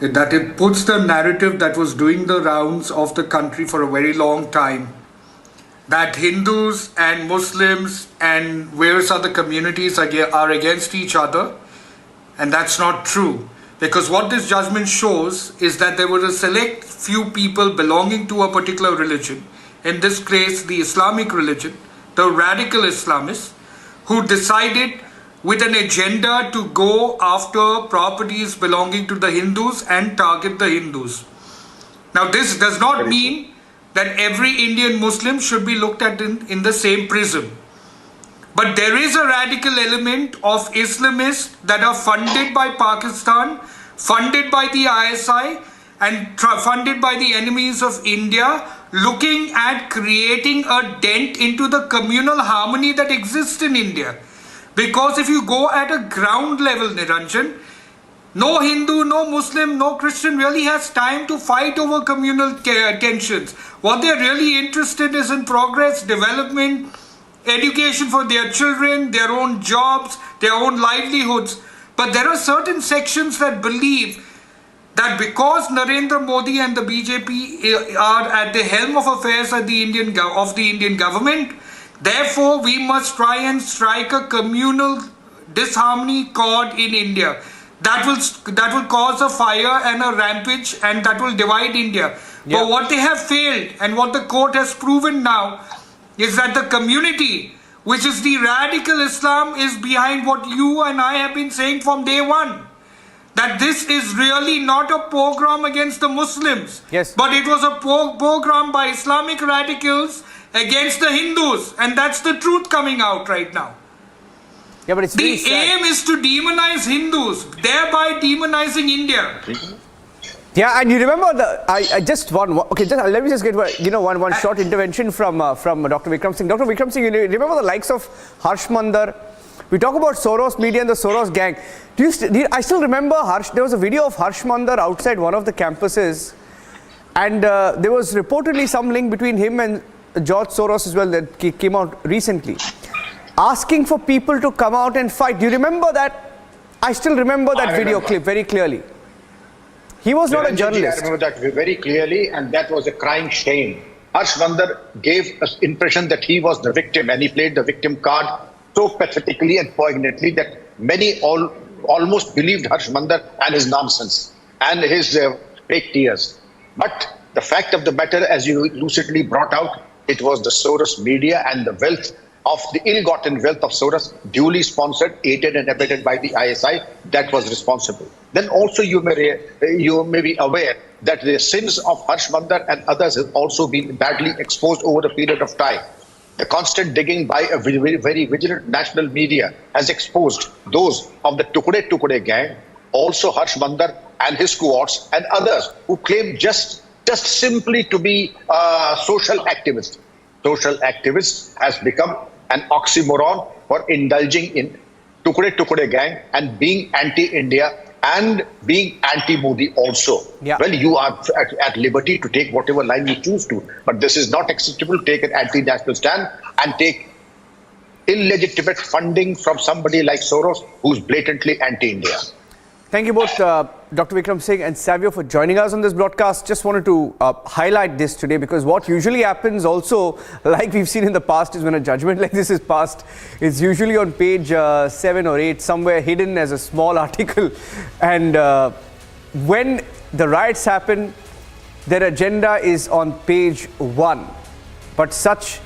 is that it puts the narrative that was doing the rounds of the country for a very long time, that Hindus and Muslims and various other communities are against each other, and that's not true. Because what this judgment shows is that there were a select few people belonging to a particular religion, in this case the Islamic religion, the radical Islamists, who decided with an agenda to go after properties belonging to the Hindus and target the Hindus. Now, this does not mean that every Indian Muslim should be looked at in the same prism. But there is a radical element of Islamists that are funded by Pakistan, funded by the ISI, and funded by the enemies of India, looking at creating a dent into the communal harmony that exists in India. Because if you go at a ground level, Niranjan, no Hindu, no Muslim, no Christian really has time to fight over communal tensions. What they're really interested is in progress, development, education for their children, their own jobs, their own livelihoods. But there are certain sections that believe that because Narendra Modi and the BJP are at the helm of affairs at the Indian government, Therefore, we must try and strike a communal disharmony chord in India that will cause a fire and a rampage, and that will divide India. Yeah. But what they have failed, and what the court has proven now, is that the community, which is the radical Islam, is behind what you and I have been saying from day one. That this is really not a pogrom against the Muslims, but it was a pogrom by Islamic radicals against the Hindus, and that's the truth coming out right now. Yeah, but it's the aim is to demonize Hindus, thereby demonizing India. Yeah, and you remember let me just get one short intervention from Dr. Vikram Singh. Dr. Vikram Singh, you remember the likes of Harsh Mandar? We talk about Soros media and the Soros gang. I still remember there was a video of Harsh Mandar outside one of the campuses, and there was reportedly some link between him and George Soros as well that came out recently, asking for people to come out and fight. Do you remember that? I still remember that video clip very clearly. He was not a journalist. I remember that very clearly, and that was a crying shame. Harsh Mandar gave us impression that he was the victim, and he played the victim card so pathetically and poignantly that many almost believed Harsh Mandar and his nonsense and his fake tears. But the fact of the matter, as you lucidly brought out, it was the Soros media and the wealth of the ill-gotten wealth of Soros, duly sponsored, aided and abetted by the ISI, that was responsible. Then also you may be aware that the sins of Harsh Mandar and others have also been badly exposed over a period of time. The constant digging by a very, very vigilant national media has exposed those of the Tukde gang, also Harsh Mandar and his cohorts and others who claim just simply to be social activists. Social activists has become an oxymoron for indulging in Tukde gang and being anti-India and being anti-Modi also. Yeah. Well, you are at liberty to take whatever line you choose to, but this is not acceptable to take an anti-national stand and take illegitimate funding from somebody like Soros, who's blatantly anti-India. Thank you both, Dr. Vikram Singh and Savio, for joining us on this broadcast. Just wanted to highlight this today, because what usually happens also, like we've seen in the past, is when a judgment like this is passed, it's usually on page 7 or 8, somewhere hidden as a small article. And when the riots happen, their agenda is on page 1. But such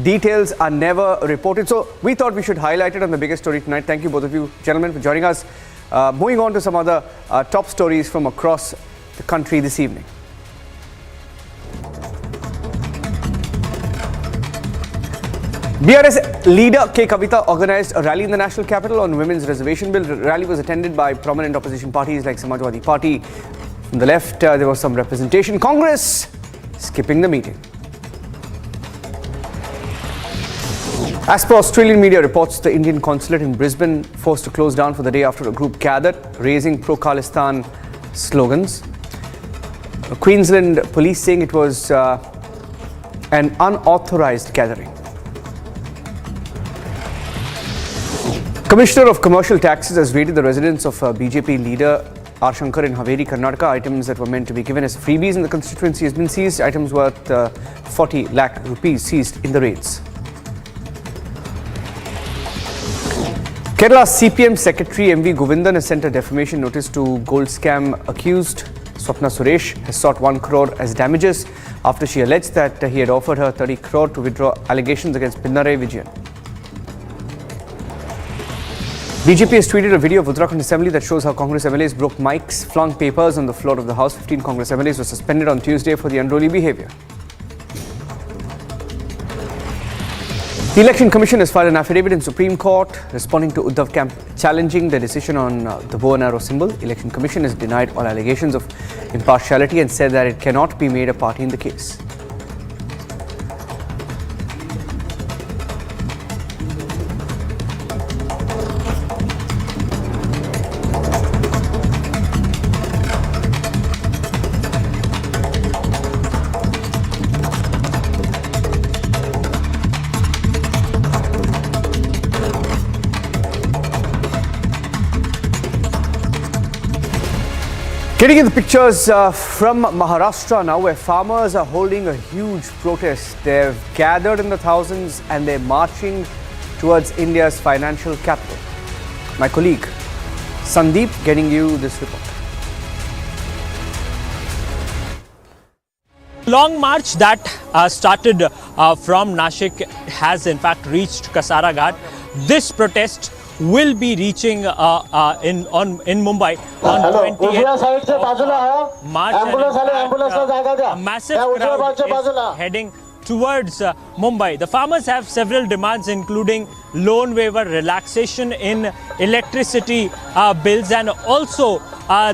details are never reported. So we thought we should highlight it on the biggest story tonight. Thank you, both of you gentlemen, for joining us. Moving on to some other top stories from across the country this evening. BRS leader K. Kavita organized a rally in the national capital on women's reservation bill. The rally was attended by prominent opposition parties like Samajwadi Party. From the left, there was some representation. Congress skipping the meeting. As per Australian media reports, the Indian consulate in Brisbane forced to close down for the day after a group gathered, raising pro-Khalistan slogans. Queensland police saying it was an unauthorized gathering. Commissioner of Commercial Taxes has raided the residence of BJP leader R. Shankar in Haveri, Karnataka. Items that were meant to be given as freebies in the constituency has been seized. Items worth 40 lakh rupees seized in the raids. Kerala CPM Secretary M.V. Govindan has sent a defamation notice to gold scam accused. Swapna Suresh has sought 1 crore as damages after she alleged that he had offered her 30 crore to withdraw allegations against Pinarayi Vijayan. BJP has tweeted a video of Uttarakhand Assembly that shows how Congress MLAs broke mics, flung papers on the floor of the House. 15 Congress MLAs were suspended on Tuesday for the unruly behavior. The Election Commission has filed an affidavit in Supreme Court responding to Uddhav camp challenging the decision on the bow and arrow symbol. Election Commission has denied all allegations of impartiality and said that it cannot be made a party in the case. Getting in the pictures from Maharashtra now, where farmers are holding a huge protest. They've gathered in the thousands and they're marching towards India's financial capital. My colleague Sandeep getting you this report. Long march that started from Nashik has in fact reached Kasara Ghat. This protest will be reaching in Mumbai on 28th of March. A massive crowd is heading towards Mumbai. The farmers have several demands, including loan waiver, relaxation in electricity bills, and also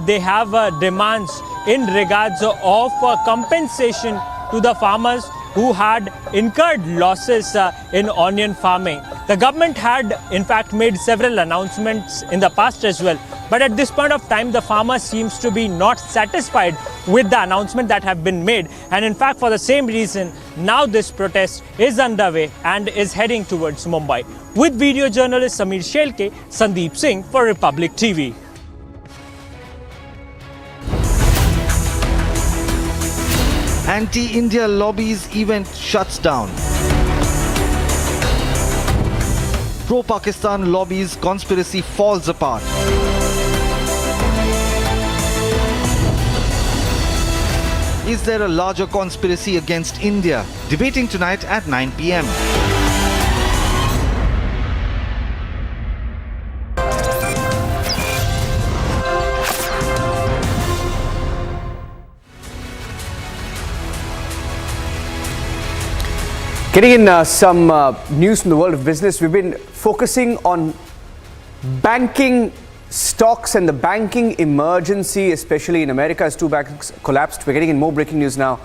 they have demands in regards of compensation to the farmers who had incurred losses in onion farming. The government had in fact made several announcements in the past as well, but at this point of time the farmer seems to be not satisfied with the announcement that have been made, and in fact for the same reason now this protest is underway and is heading towards Mumbai. With video journalist Sameer Shelke, Sandeep Singh for Republic TV. Anti-India lobbies event shuts down. Pro-Pakistan lobbies conspiracy falls apart. Is there a larger conspiracy against India? Debating tonight at 9 p.m. Getting in some news from the world of business, we've been focusing on banking stocks and the banking emergency, especially in America as two banks collapsed. We're getting in more breaking news now.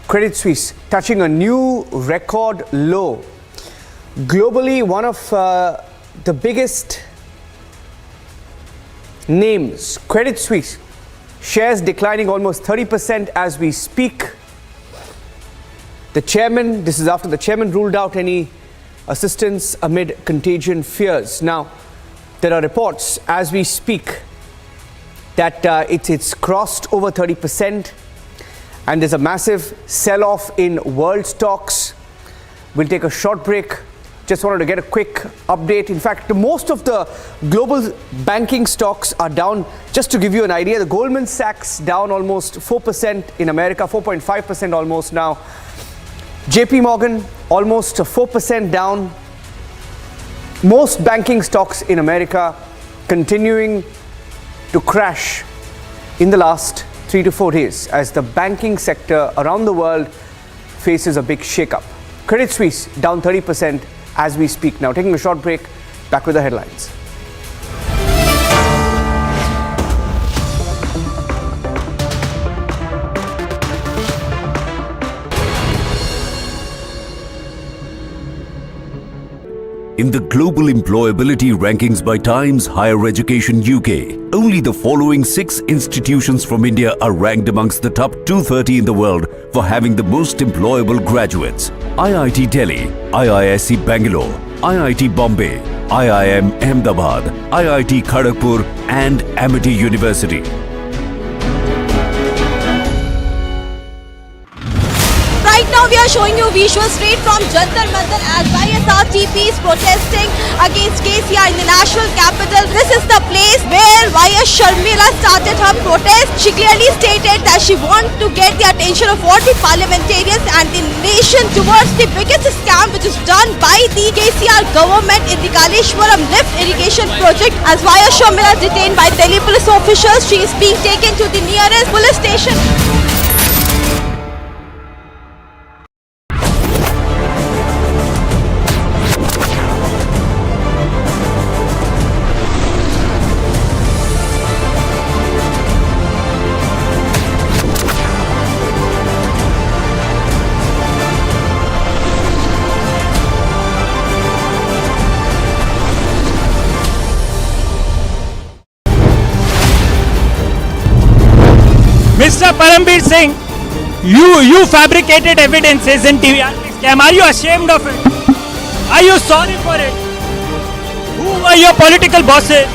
Credit Suisse touching a new record low. Globally, one of the biggest names, Credit Suisse, shares declining almost 30% as we speak. The chairman, this is after the chairman ruled out any assistance amid contagion fears. Now, there are reports as we speak that it's crossed over 30% and there's a massive sell-off in world stocks. We'll take a short break. Just wanted to get a quick update. In fact, most of the global banking stocks are down. Just to give you an idea, the Goldman Sachs down almost 4% in America, 4.5% almost now. JP Morgan almost 4% down. Most banking stocks in America continuing to crash in the last 3 to 4 days as the banking sector around the world faces a big shakeup. Credit Suisse down 30% as we speak. Now taking a short break, back with the headlines. In the global employability rankings by Times Higher Education UK, only the following 6 institutions from India are ranked amongst the top 230 in the world for having the most employable graduates. IIT Delhi, IISc Bangalore, IIT Bombay, IIM Ahmedabad, IIT Kharagpur and Amity University. Right now we are showing you visuals straight from Jantar Mantar as YSRTP is protesting against KCR in the national capital. This is the place where YS Sharmila started her protest. She clearly stated that she wants to get the attention of all the parliamentarians and the nation towards the biggest scam which is done by the KCR government in the Kaleshwaram lift irrigation project. As YS Sharmila is detained by Delhi police officials, she is being taken to the nearest police station. Mr. Parambir Singh, you fabricated evidences in TVRP scam. Are you ashamed of it? Are you sorry for it? Who were your political bosses?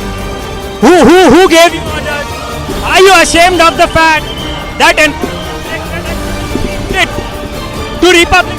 Who gave you orders? Are you ashamed of the fact that to Republic?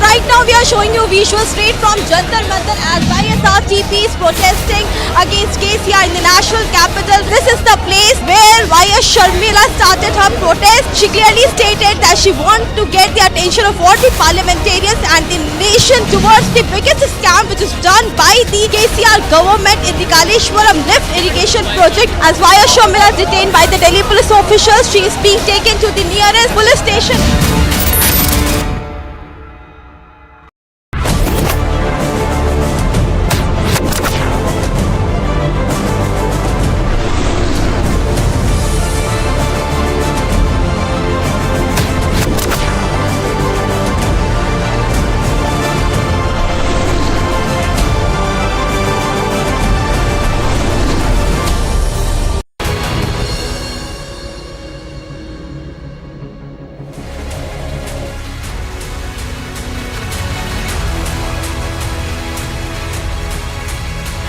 Right now we are showing you visuals straight from Jantar Mantar as YSRTP is protesting against KCR in the national capital. This is the place where YS Sharmila started her protest. She clearly stated that she wants to get the attention of all the parliamentarians and the nation towards the biggest scam which is done by the KCR government in the Kaleshwaram lift irrigation project. As YS Sharmila is detained by the Delhi police officials, she is being taken to the nearest police station.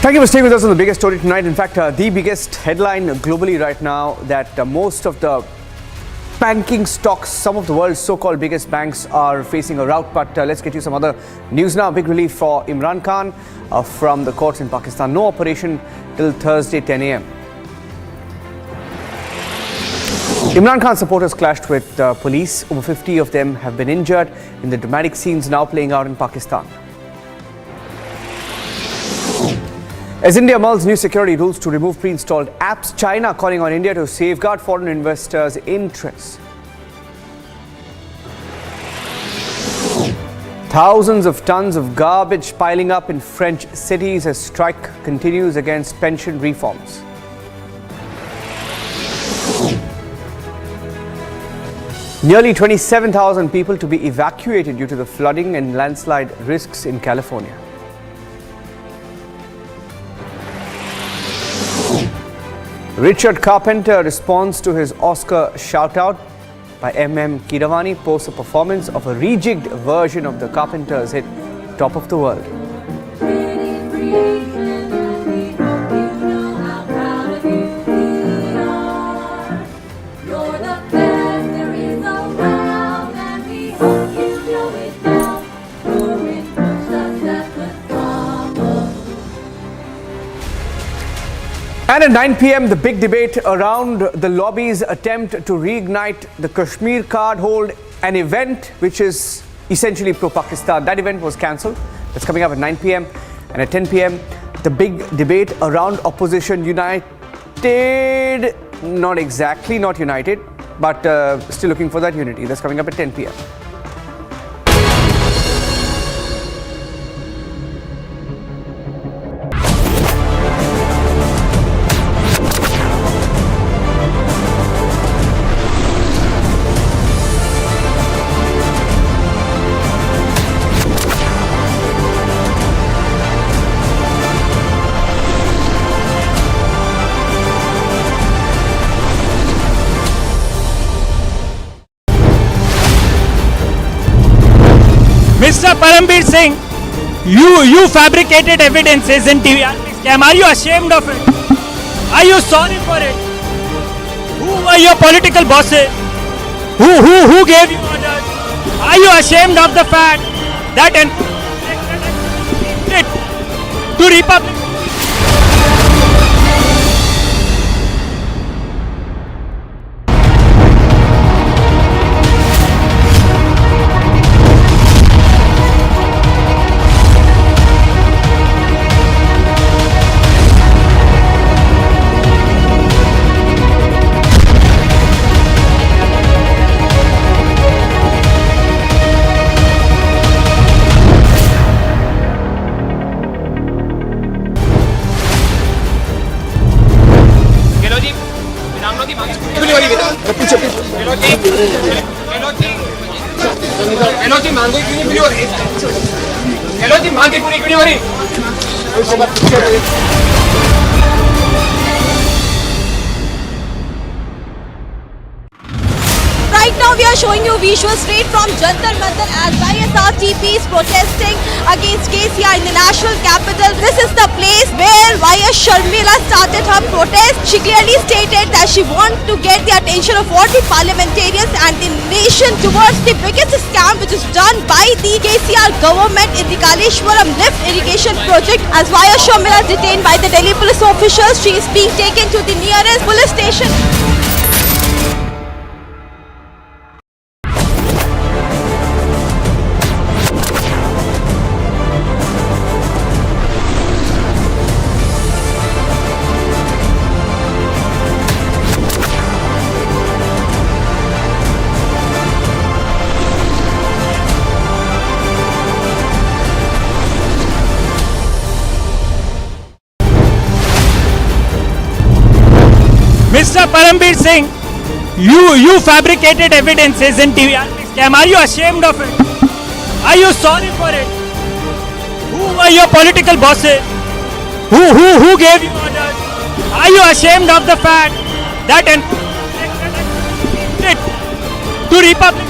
Thank you for staying with us on the biggest story tonight. In fact, the biggest headline globally right now that most of the banking stocks, some of the world's so-called biggest banks are facing a rout. But let's get you some other news now. Big relief for Imran Khan from the courts in Pakistan. No operation till Thursday 10 a.m. Imran Khan's supporters clashed with police. Over 50 of them have been injured in the dramatic scenes now playing out in Pakistan. As India mulls new security rules to remove pre-installed apps, China calling on India to safeguard foreign investors' interests. Thousands of tons of garbage piling up in French cities as strike continues against pension reforms. Nearly 27,000 people to be evacuated due to the flooding and landslide risks in California. Richard Carpenter responds to his Oscar shout-out by MM Keeravaani, posts a performance of a rejigged version of the Carpenter's hit Top of the World. And at 9 p.m, the big debate around the lobby's attempt to reignite the Kashmir card hold, an event which is essentially pro-Pakistan. That event was cancelled. That's coming up at 9 p.m. And at 10 p.m, the big debate around opposition united, not exactly, not united, but still looking for that unity. That's coming up at 10 p.m. Mr. Parambir Singh, you fabricated evidences in TRP scam. Are you ashamed of it? Are you sorry for it? Who were your political bosses? Who gave you orders? Are you ashamed of the fact that to Republic? Right now we are showing you visuals straight from Jantar Mantar as YSRTP is protesting against KCR in the national capital. This is the place where YS Sharmila started her protest. She clearly stated that she wants to get the attention of all the parliamentarians and the nation towards the biggest scam which is done by the KCR government in the Kaleshwaram lift irrigation project. As YS Sharmila is detained by the Delhi police officials, she is being taken to the nearest police station. Mr. Parambir Singh, you fabricated evidences in TRP scam. Are you ashamed of it? Are you sorry for it? Who were your political bosses? Who gave you orders? Are you ashamed of the fact that to Republic?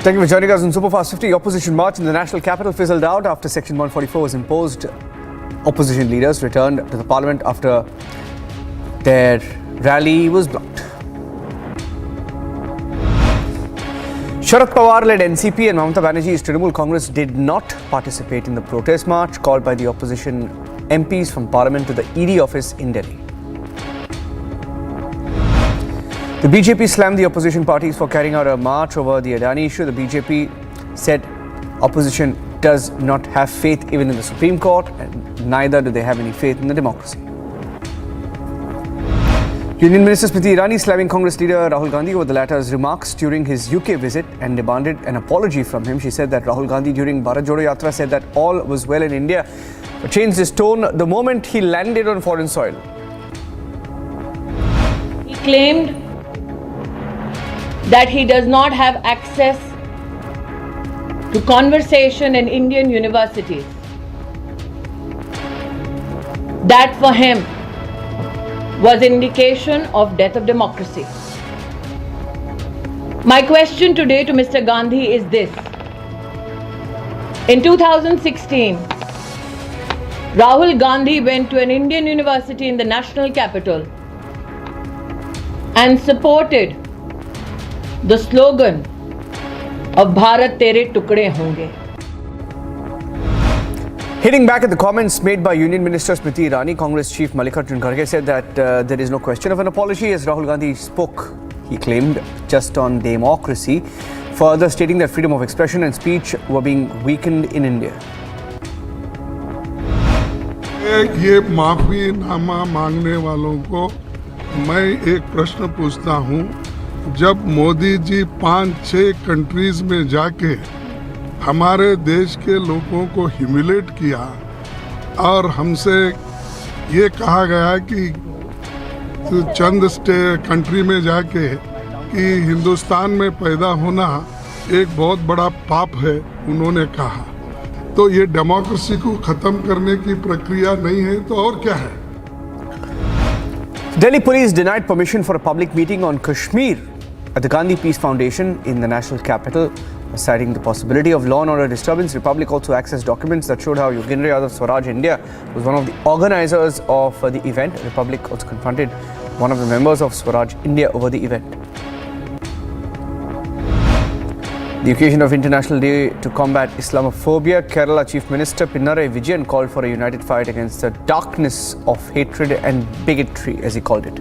Thank you for joining us on Superfast 50. Opposition march in the national capital fizzled out after Section 144 was imposed. Opposition leaders returned to the parliament after their rally was blocked. Sharad Pawar-led NCP and Mamata Banerjee's Trinamool Congress did not participate in the protest march called by the opposition MPs from parliament to the ED office in Delhi. The BJP slammed the opposition parties for carrying out a march over the Adani issue. The BJP said opposition does not have faith even in the Supreme Court, and neither do they have any faith in the democracy. Union Minister Smriti Irani slamming Congress leader Rahul Gandhi over the latter's remarks during his UK visit and demanded an apology from him. She said that Rahul Gandhi during Bharat Jodo Yatra said that all was well in India, but changed his tone the moment he landed on foreign soil. He claimed that he does not have access to conversation in Indian universities. That for him was indication of death of democracy. My question today to Mr. Gandhi is this. In 2016, Rahul Gandhi went to an Indian university in the national capital and supported the slogan of Bharat Tere Tukde Honge. Hitting back at the comments made by Union Minister Smriti Irani, Congress Chief Mallikarjun Kharge said that there is no question of an apology as Rahul Gandhi spoke, he claimed, just on democracy, further stating that freedom of expression and speech were being weakened in India. ये माफीनामा मांगने वालों को मैं एक प्रश्न पूछता हूं, जब मोदी जी 5-6 कंट्रीज में जाके हमारे देश के लोगों को ह्यूमिलेट किया और हमसे ये कहा गया कि चंद कंट्री में जाके कि हिंदुस्तान में पैदा होना एक बहुत बड़ा पाप है, उन्होंने कहा, तो ये डेमोक्रेसी को खत्म करने की प्रक्रिया नहीं है तो और क्या है? Delhi police denied permission for a public meeting on Kashmir at the Gandhi Peace Foundation in the national capital, citing the possibility of law and order disturbance. Republic also accessed documents that showed how Yogendra Yadav Swaraj India was one of the organizers of the event. Republic also confronted one of the members of Swaraj India over the event. The occasion of International Day to Combat Islamophobia, Kerala Chief Minister Pinarayi Vijayan called for a united fight against the darkness of hatred and bigotry, as he called it.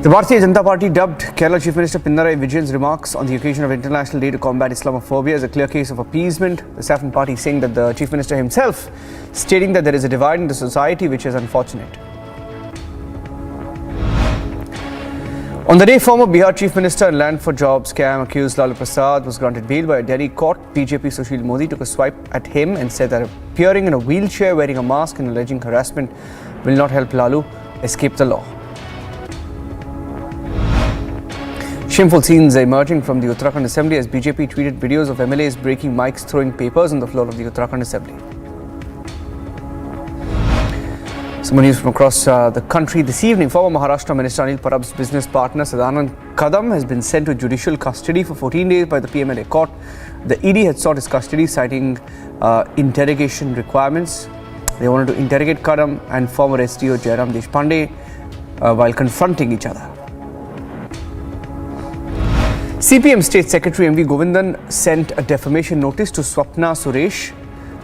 The Bharatiya Janata Party dubbed Kerala Chief Minister Pinarayi Vijayan's remarks on the occasion of International Day to Combat Islamophobia as a clear case of appeasement. The Saffron Party saying that the Chief Minister himself stating that there is a divide in the society which is unfortunate. On the day former Bihar Chief Minister and Land for Jobs scam accused Lalu Prasad was granted bail by a Delhi court, BJP Sushil Modi took a swipe at him and said that appearing in a wheelchair wearing a mask and alleging harassment will not help Lalu escape the law. Shameful scenes emerging from the Uttarakhand Assembly as BJP tweeted videos of MLAs breaking mics, throwing papers on the floor of the Uttarakhand Assembly. Some more news from across the country this evening. Former Maharashtra Minister Anil Parab's business partner Sadanand Kadam has been sent to judicial custody for 14 days by the PMLA court. The ED had sought his custody citing interrogation requirements. They wanted to interrogate Kadam and former SDO Jairam Deshpande while confronting each other. CPM State Secretary MV Govindan sent a defamation notice to Swapna Suresh,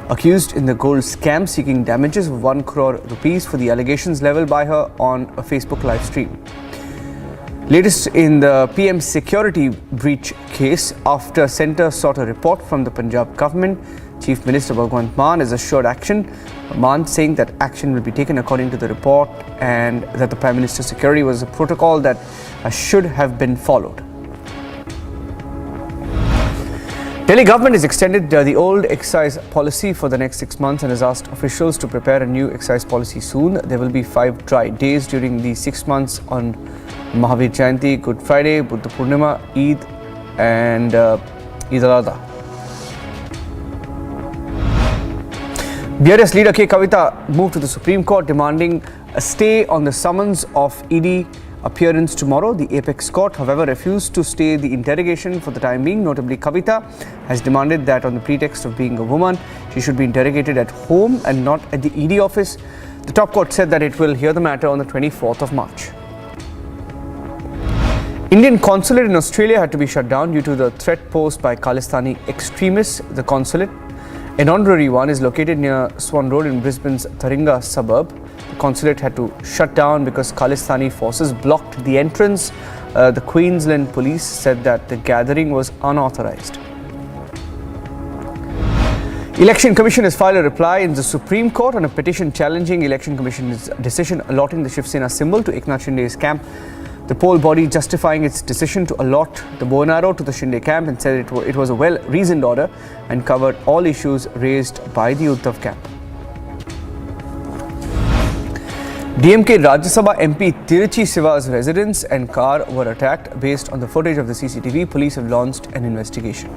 accused in the gold scam, seeking damages of 1 crore rupees for the allegations leveled by her on a Facebook live stream. Latest in the PM security breach case, after Centre sought a report from the Punjab government, Chief Minister Bhagwant Mann has assured action. Mann saying that action will be taken according to the report and that the Prime Minister's security was a protocol that should have been followed. Delhi government has extended the old excise policy for the next 6 months and has asked officials to prepare a new excise policy soon. There will be 5 dry days during the 6 months on Mahavir Jayanti, Good Friday, Buddha Purnima, Eid and Eid al-Adha. BRS leader K. Kavita moved to the Supreme Court demanding a stay on the summons of ED appearance tomorrow. The apex court, however, refused to stay the interrogation for the time being. Notably, Kavita has demanded that on the pretext of being a woman, she should be interrogated at home and not at the ED office. The top court said that it will hear the matter on the 24th of March. Indian consulate in Australia had to be shut down due to the threat posed by Khalistani extremists. The consulate, an honorary one, is located near Swan Road in Brisbane's Taringa suburb. The consulate had to shut down because Khalistani forces blocked the entrance. The Queensland police said that the gathering was unauthorized. Election Commission has filed a reply in the Supreme Court on a petition challenging Election Commission's decision allotting the Shiv Sena symbol to Eknath Shinde's camp. The poll body justifying its decision to allot the bow and arrow to the Shinde camp and said it was a well-reasoned order and covered all issues raised by the Uddhav camp. DMK Rajya Sabha MP Tiruchi Siva's residence and car were attacked. Based on the footage of the CCTV, police have launched an investigation.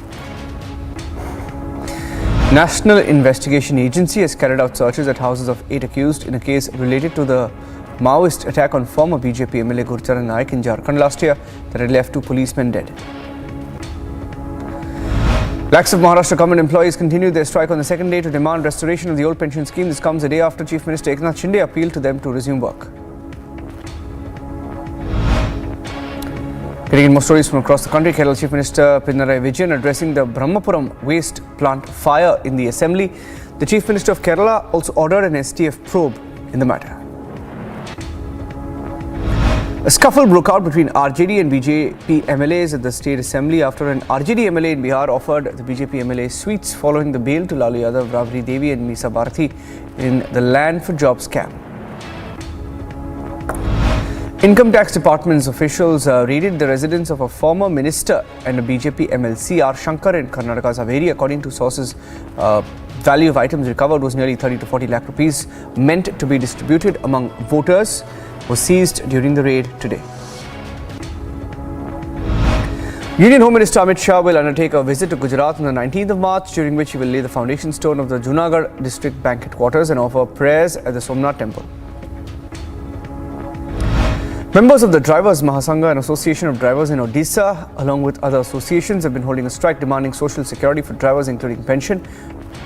National Investigation Agency has carried out searches at houses of 8 accused in a case related to the Maoist attack on former BJP MLA Gurcharan Naik in Jharkhand last year that had left 2 policemen dead. Lakhs of Maharashtra government employees continued their strike on the second day to demand restoration of the old pension scheme. This comes a day after Chief Minister Eknath Shinde appealed to them to resume work. Getting in more stories from across the country, Kerala Chief Minister Pinarayi Vijayan addressing the Brahmapuram waste plant fire in the Assembly. The Chief Minister of Kerala also ordered an STF probe in the matter. A scuffle broke out between RJD and BJP MLAs at the State Assembly after an RJD MLA in Bihar offered the BJP MLA sweets following the bail to Lalu Yadav, Rabri Devi and Misa Bharati in the Land for Jobs scam. Income Tax Department's officials raided the residence of a former minister and a BJP MLC, R. Shankar, in Karnataka's Haveri. According to sources, value of items recovered was nearly 30 to 40 lakh rupees, meant to be distributed among voters, was seized during the raid today. Union Home Minister Amit Shah will undertake a visit to Gujarat on the 19th of March, during which he will lay the foundation stone of the Junagadh District Bank headquarters and offer prayers at the Somnath Temple. Members of the Drivers Mahasangha, an association of drivers in Odisha, along with other associations, have been holding a strike demanding social security for drivers, including pension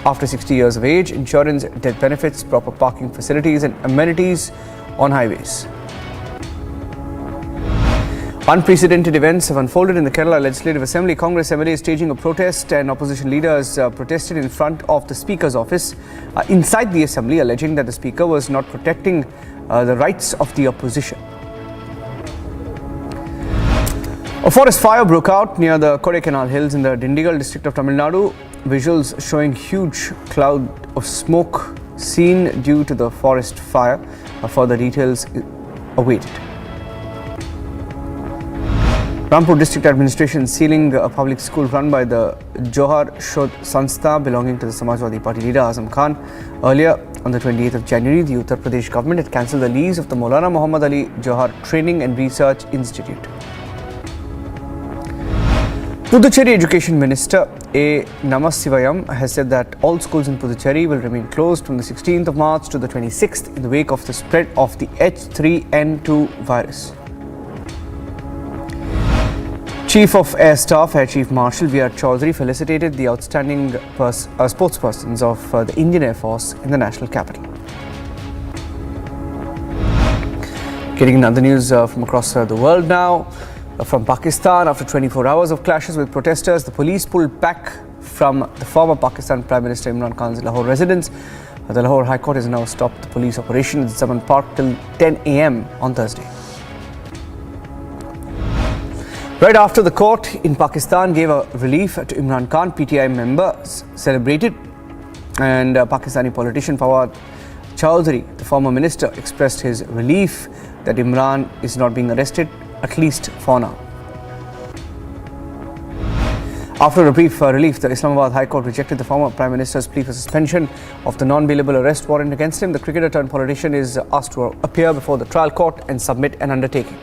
after 60 years of age, insurance, death benefits, proper parking facilities and amenities on highways. Unprecedented events have unfolded in the Kerala Legislative Assembly. Congress MLA is staging a protest and opposition leaders protested in front of the Speaker's office inside the Assembly, alleging that the Speaker was not protecting the rights of the opposition. A forest fire broke out near the Kodaikanal hills in the Dindigul district of Tamil Nadu. Visuals showing huge cloud of smoke seen due to the forest fire. Further details awaited. Rampur district administration sealing a public school run by the Johar Shodh Sanstha belonging to the Samajwadi Party leader Azam Khan. Earlier on the 28th of January, the Uttar Pradesh government had cancelled the lease of the Maulana Muhammad Ali Johar Training and Research Institute. Puducherry Education Minister A. Namasivayam has said that all schools in Puducherry will remain closed from the 16th of March to the 26th in the wake of the spread of the H3N2 virus. Chief of Air Staff Air Chief Marshal V.R. Chaudhary felicitated the outstanding sportspersons of the Indian Air Force in the national capital. Getting in other news from across the world now. From Pakistan, after 24 hours of clashes with protesters, the police pulled back from the former Pakistan Prime Minister Imran Khan's Lahore residence. The Lahore High Court has now stopped the police operation at Zaman Park till 10 a.m. on Thursday. Right after the court in Pakistan gave a relief to Imran Khan, PTI members celebrated, and Pakistani politician Fawad Chaudhary, the former minister, expressed his relief that Imran is not being arrested, at least for now. After a brief relief, the Islamabad High Court rejected the former Prime Minister's plea for suspension of the non-bailable arrest warrant against him. The cricketer turned politician is asked to appear before the trial court and submit an undertaking.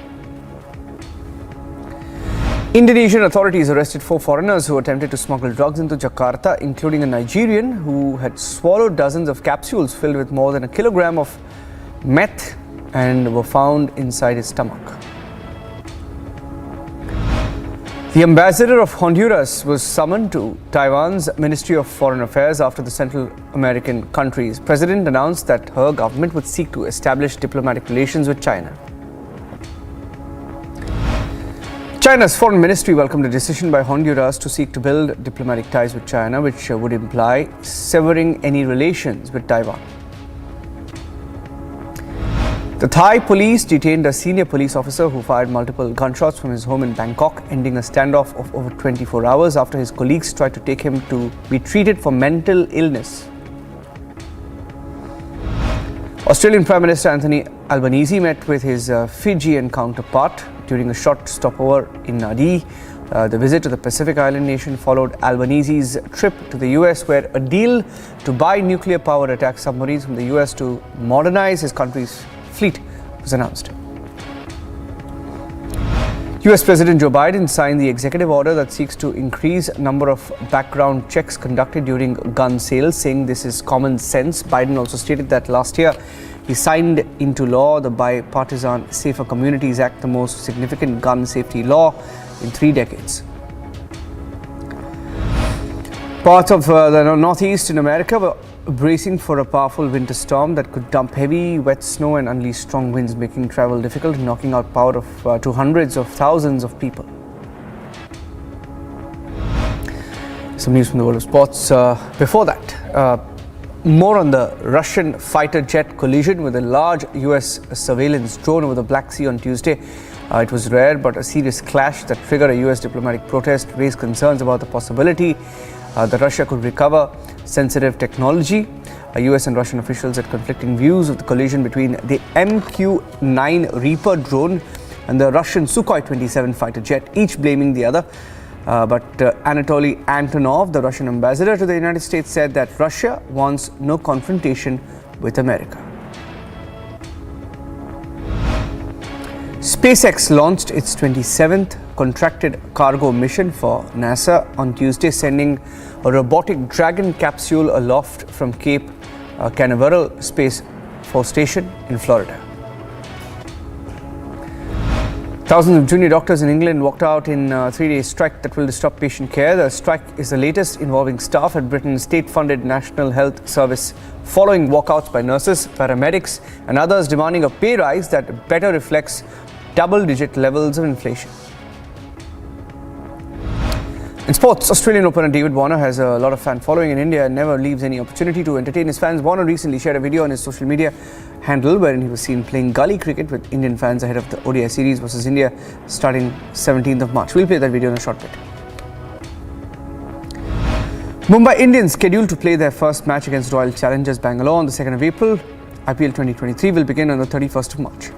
Indonesian authorities arrested 4 foreigners who attempted to smuggle drugs into Jakarta, including a Nigerian who had swallowed dozens of capsules filled with more than a kilogram of meth and were found inside his stomach. The ambassador of Honduras was summoned to Taiwan's Ministry of Foreign Affairs after the Central American country's president announced that her government would seek to establish diplomatic relations with China. China's foreign ministry welcomed a decision by Honduras to seek to build diplomatic ties with China, which would imply severing any relations with Taiwan. The Thai police detained a senior police officer who fired multiple gunshots from his home in Bangkok, ending a standoff of over 24 hours after his colleagues tried to take him to be treated for mental illness. Australian Prime Minister Anthony Albanese met with his Fijian counterpart during a short stopover in Nadi. The visit to the Pacific Island nation followed Albanese's trip to the US, where a deal to buy nuclear-powered attack submarines from the US to modernize his country's fleet was announced. US President Joe Biden signed the executive order that seeks to increase number of background checks conducted during gun sales, saying this is common sense. Biden also stated that last year he signed into law the bipartisan Safer Communities Act, the most significant gun safety law in 3 decades. Parts of the northeast in America were bracing for a powerful winter storm that could dump heavy, wet snow and unleash strong winds, making travel difficult and knocking out power to hundreds of thousands of people. Some news from the world of sports. Before that, more on the Russian fighter jet collision with a large US surveillance drone over the Black Sea on Tuesday. It was rare, but a serious clash that triggered a US diplomatic protest raised concerns about the possibility that Russia could recover sensitive technology. US and Russian officials had conflicting views of the collision between the MQ-9 Reaper drone and the Russian Sukhoi 27 fighter jet, each blaming the other. But Anatoly Antonov, the Russian ambassador to the United States, said that Russia wants no confrontation with America. SpaceX launched its 27th contracted cargo mission for NASA on Tuesday, sending a robotic Dragon capsule aloft from Cape Canaveral Space Force Station in Florida. Thousands of junior doctors in England walked out in a 3-day strike that will disrupt patient care. The strike is the latest involving staff at Britain's state-funded National Health Service, following walkouts by nurses, paramedics and others demanding a pay rise that better reflects double-digit levels of inflation. In sports, Australian opener David Warner has a lot of fan following in India and never leaves any opportunity to entertain his fans. Warner recently shared a video on his social media handle wherein he was seen playing gully cricket with Indian fans ahead of the ODI series versus India starting 17th of March. We'll play that video in a short bit. Mumbai Indians scheduled to play their first match against Royal Challengers Bangalore on the 2nd of April. IPL 2023 will begin on the 31st of March.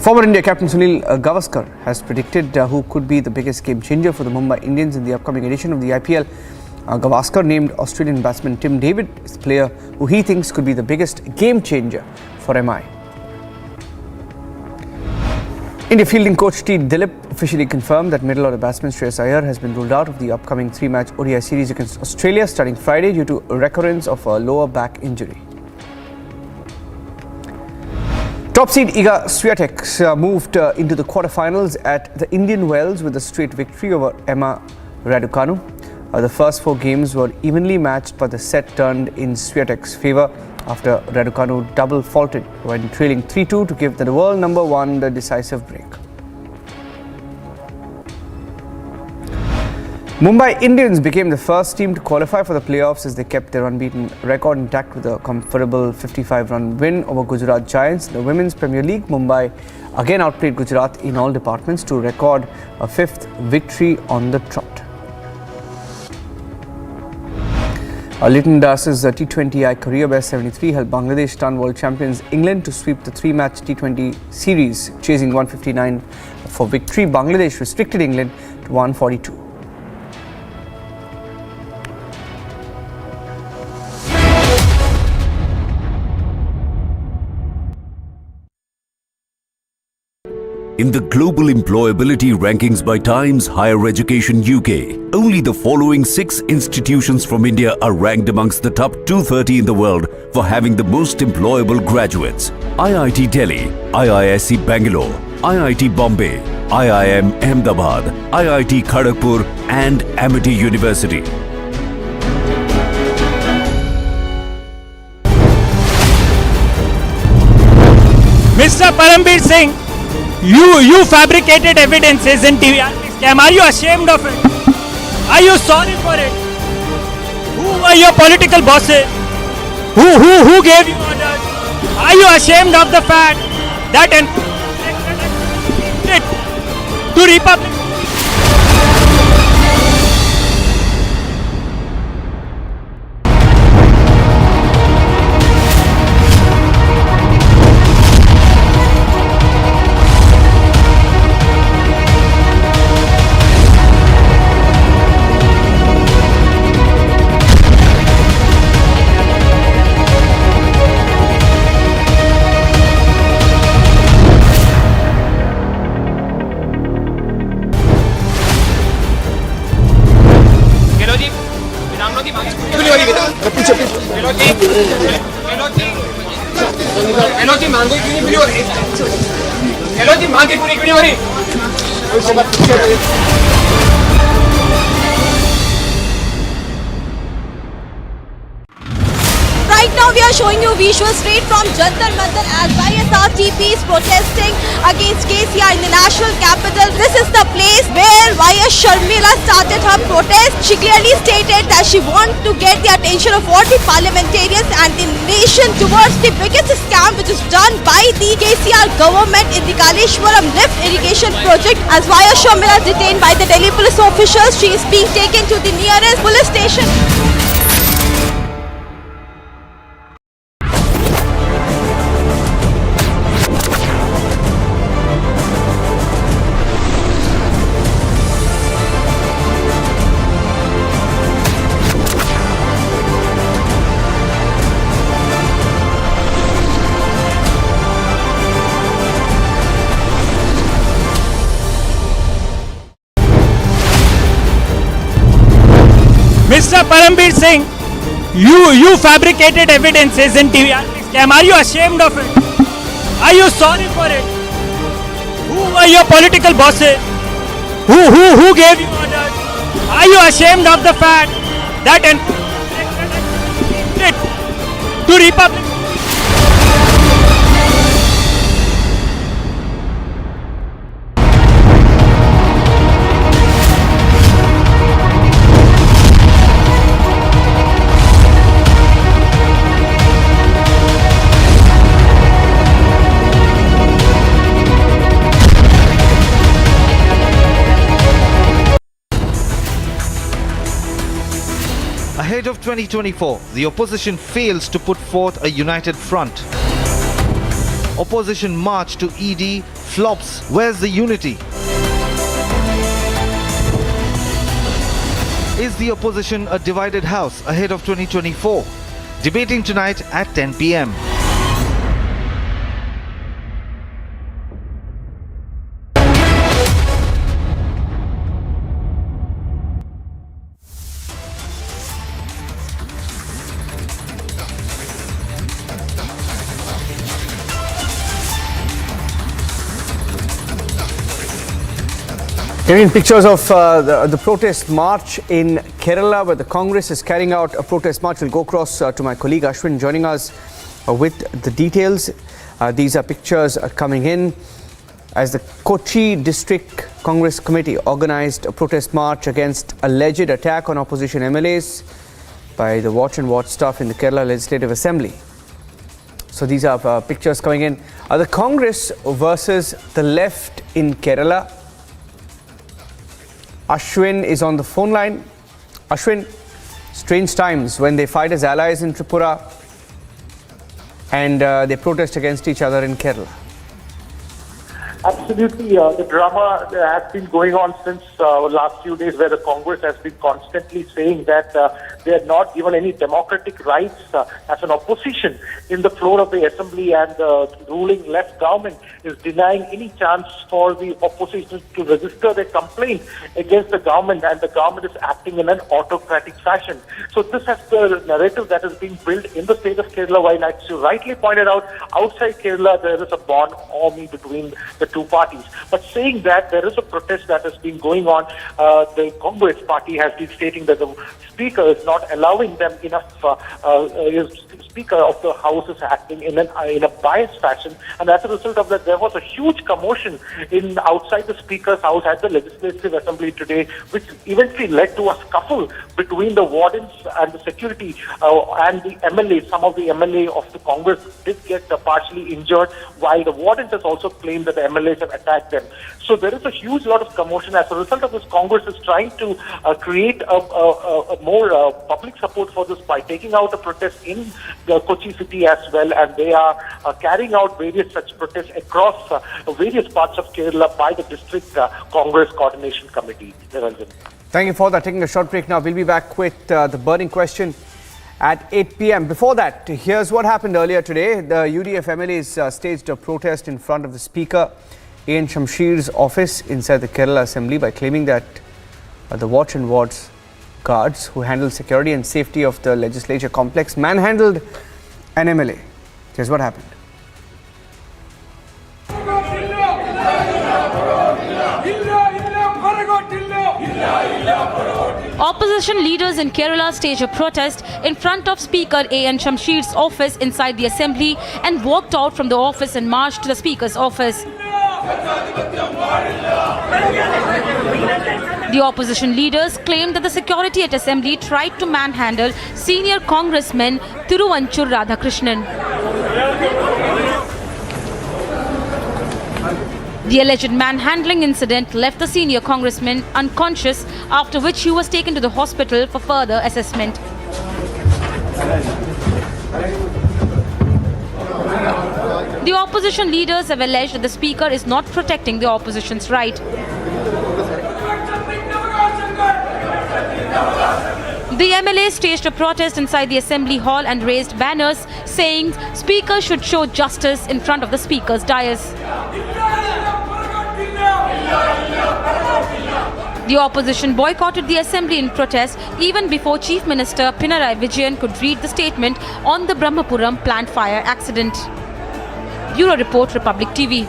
Former India captain Sunil Gavaskar has predicted who could be the biggest game changer for the Mumbai Indians in the upcoming edition of the IPL. Gavaskar named Australian batsman Tim David as the player who he thinks could be the biggest game changer for MI. India fielding coach T. Dilip officially confirmed that middle order batsman Shreyas Iyer has been ruled out of the upcoming 3-match ODI series against Australia starting Friday due to a recurrence of a lower back injury. Top seed Iga Swiatek moved into the quarterfinals at the Indian Wells with a straight victory over Emma Raducanu. The first 4 games were evenly matched, but the set turned in Swiatek's favour after Raducanu double faulted when trailing 3-2 to give the world number 1 the decisive break. Mumbai Indians became the first team to qualify for the playoffs as they kept their unbeaten record intact with a comfortable 55-run win over Gujarat Giants. The Women's Premier League, Mumbai again outplayed Gujarat in all departments to record a 5th victory on the trot. Liton Das's T20I career best 73 helped Bangladesh stun world champions England to sweep the 3-match T20 series, chasing 159 for victory. Bangladesh restricted England to 142. In the global employability rankings by Times Higher Education UK, only the following 6 institutions from India are ranked amongst the top 230 in the world for having the most employable graduates. IIT Delhi, IISc Bangalore, IIT Bombay, IIM Ahmedabad, IIT Kharagpur and Amity University. Mr. Parambir Singh, you fabricated evidences in TRP scam. Are you ashamed of it? Are you sorry for it? Who were your political bosses? Who gave you orders? Are you ashamed of the fact that to Republic? Right now we are showing you visuals straight from Jantar Mantar as YSRTP is protesting against KCR in the national capital. This is the place where YS Sharmila started her protest. She clearly stated that she wants to get the attention of all the parliamentarians and the nation towards the biggest scam which is done by the KCR government in the Kaleshwaram lift irrigation project. As YS Sharmila is detained by the Delhi police officials, she is being taken to the nearest police station. Mr. Parambir Singh, you fabricated evidences in TRP scam. Are you ashamed of it? Are you sorry for it? Who were your political bosses? Who gave you orders? Are you ashamed of the fact that to Republic? Ahead of 2024, the opposition fails to put forth a united front. Opposition march to ED flops. Where's the unity? Is the opposition a divided house ahead of 2024? Debating tonight at 10 p.m. Getting pictures of the protest march in Kerala, where the Congress is carrying out a protest march. We'll go across to my colleague Ashwin, joining us with the details. These are pictures coming in as the Kochi District Congress Committee organized a protest march against alleged attack on opposition MLAs by the watch and watch staff in the Kerala Legislative Assembly. So these are pictures coming in. The Congress versus the left in Kerala. Ashwin is on the phone line. Ashwin, strange times when they fight as allies in Tripura and they protest against each other in Kerala. Absolutely. The drama has been going on since last few days, where the Congress has been constantly saying that they are not given any democratic rights as an opposition in the floor of the assembly, and the ruling left government is denying any chance for the opposition to register their complaint against the government, and the government is acting in an autocratic fashion. So this has the narrative that is being built in the state of Kerala, while, as you rightly pointed out, outside Kerala there is a bond army between the two parties. But saying that, there is a protest that has been going on. The Congress party has been stating that the Speaker is not allowing them enough. Speaker of the House is acting in a biased fashion, and as a result of that, there was a huge commotion outside the Speaker's house at the Legislative Assembly today, which eventually led to a scuffle between the wardens and the security and the MLA. Some of the MLA of the Congress did get partially injured, while the wardens has also claimed that the MLAs have attacked them. So there is a huge lot of commotion. As a result of this, Congress is trying to create a more public support for this by taking out a protest in the Kochi city as well, and they are carrying out various such protests across various parts of Kerala by the District Congress Coordination Committee. Thank you for that. Taking a short break now. We'll be back with the burning question at 8 p.m. Before that, here's what happened earlier today. The UDF MLAs staged a protest in front of the Speaker A.N. Shamsher's office inside the Kerala Assembly by claiming that the watch and wards guards who handle security and safety of the legislature complex manhandled an MLA. Here's what happened. Opposition leaders in Kerala staged a protest in front of Speaker A.N. Shamsher's office inside the assembly and walked out from the office and marched to the Speaker's office. The opposition leaders claimed that the security at assembly tried to manhandle senior congressman Thiruvanchur Radhakrishnan. The alleged manhandling incident left the senior congressman unconscious, after which he was taken to the hospital for further assessment. The opposition leaders have alleged that the Speaker is not protecting the opposition's right. The MLA staged a protest inside the assembly hall and raised banners saying Speaker should show justice in front of the Speaker's dais. The opposition boycotted the assembly in protest even before Chief Minister Pinarayi Vijayan could read the statement on the Brahmapuram plant fire accident. Bureau Report, Republic TV.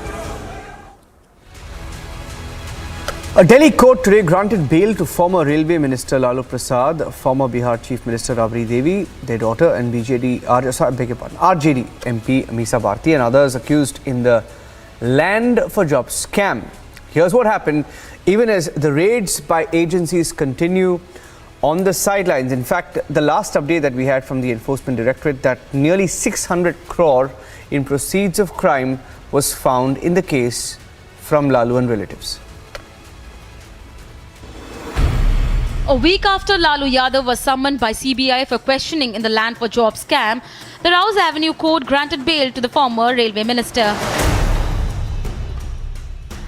A Delhi court today granted bail to former Railway Minister Lalu Prasad, former Bihar Chief Minister Rabri Devi, their daughter, and RJD MP Meesa Bharti and others accused in the Land for Jobs scam. Here's what happened even as the raids by agencies continue on the sidelines. In fact, the last update that we had from the Enforcement Directorate that nearly 600 crore in proceeds of crime was found in the case from Lalu and relatives. A week after Lalu Yadav was summoned by CBI for questioning in the Land for Jobs scam, the Rouse Avenue Court granted bail to the former railway minister.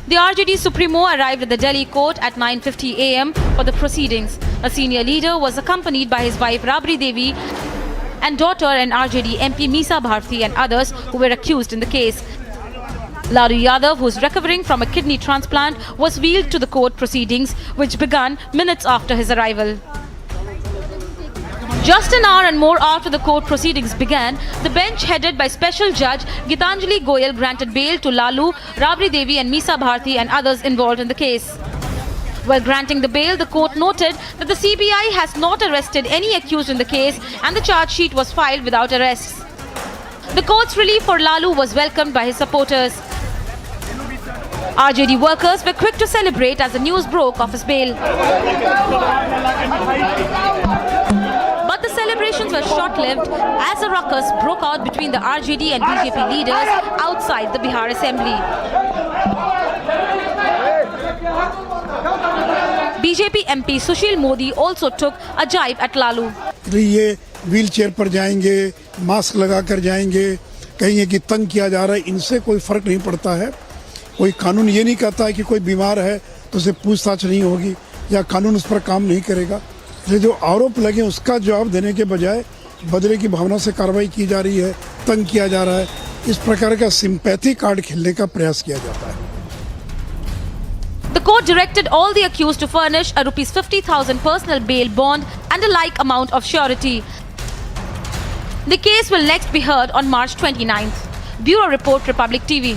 The RJD Supremo arrived at the Delhi court at 9:50 a.m. for the proceedings. A senior leader was accompanied by his wife Rabri Devi and daughter and RJD MP Meesa Bharti and others who were accused in the case. Lalu Yadav, who is recovering from a kidney transplant, was wheeled to the court proceedings, which began minutes after his arrival. Just an hour and more after the court proceedings began, the bench headed by Special Judge Gitanjali Goyal granted bail to Lalu, Rabri Devi and Meesa Bharti and others involved in the case. While granting the bail, the court noted that the CBI has not arrested any accused in the case and the charge sheet was filed without arrests. The court's relief for Lalu was welcomed by his supporters. RJD workers were quick to celebrate as the news broke of his bail. But the celebrations were short-lived as a ruckus broke out between the RJD and BJP leaders outside the Bihar Assembly. BJP MP Sushil Modi also took a jibe at Lalu. ये wheel chair पर जाएंगे, mask लगाकर जाएंगे, कहेंगे कि तंग किया जा रहा है, इनसे कोई फर्क नहीं पड़ता है। कोई कानून ये नहीं कहता है कि कोई बीमार है तो उसे पूछताछ नहीं होगी या कानून उस पर काम नहीं करेगा। ये जो आरोप लगे उसका जवाब देने के बजाय बदले की भावना से कार्रवाई की जा रही है, तंग किया जा रहा है, इस प्रकार का सिंपैथी कार्ड खेलने का प्रयास किया जाता है। The court directed all the accused to furnish a rupees 50,000 personal bail bond and a like amount of surety. The case will next be heard on March 29th. Bureau Report, Republic TV.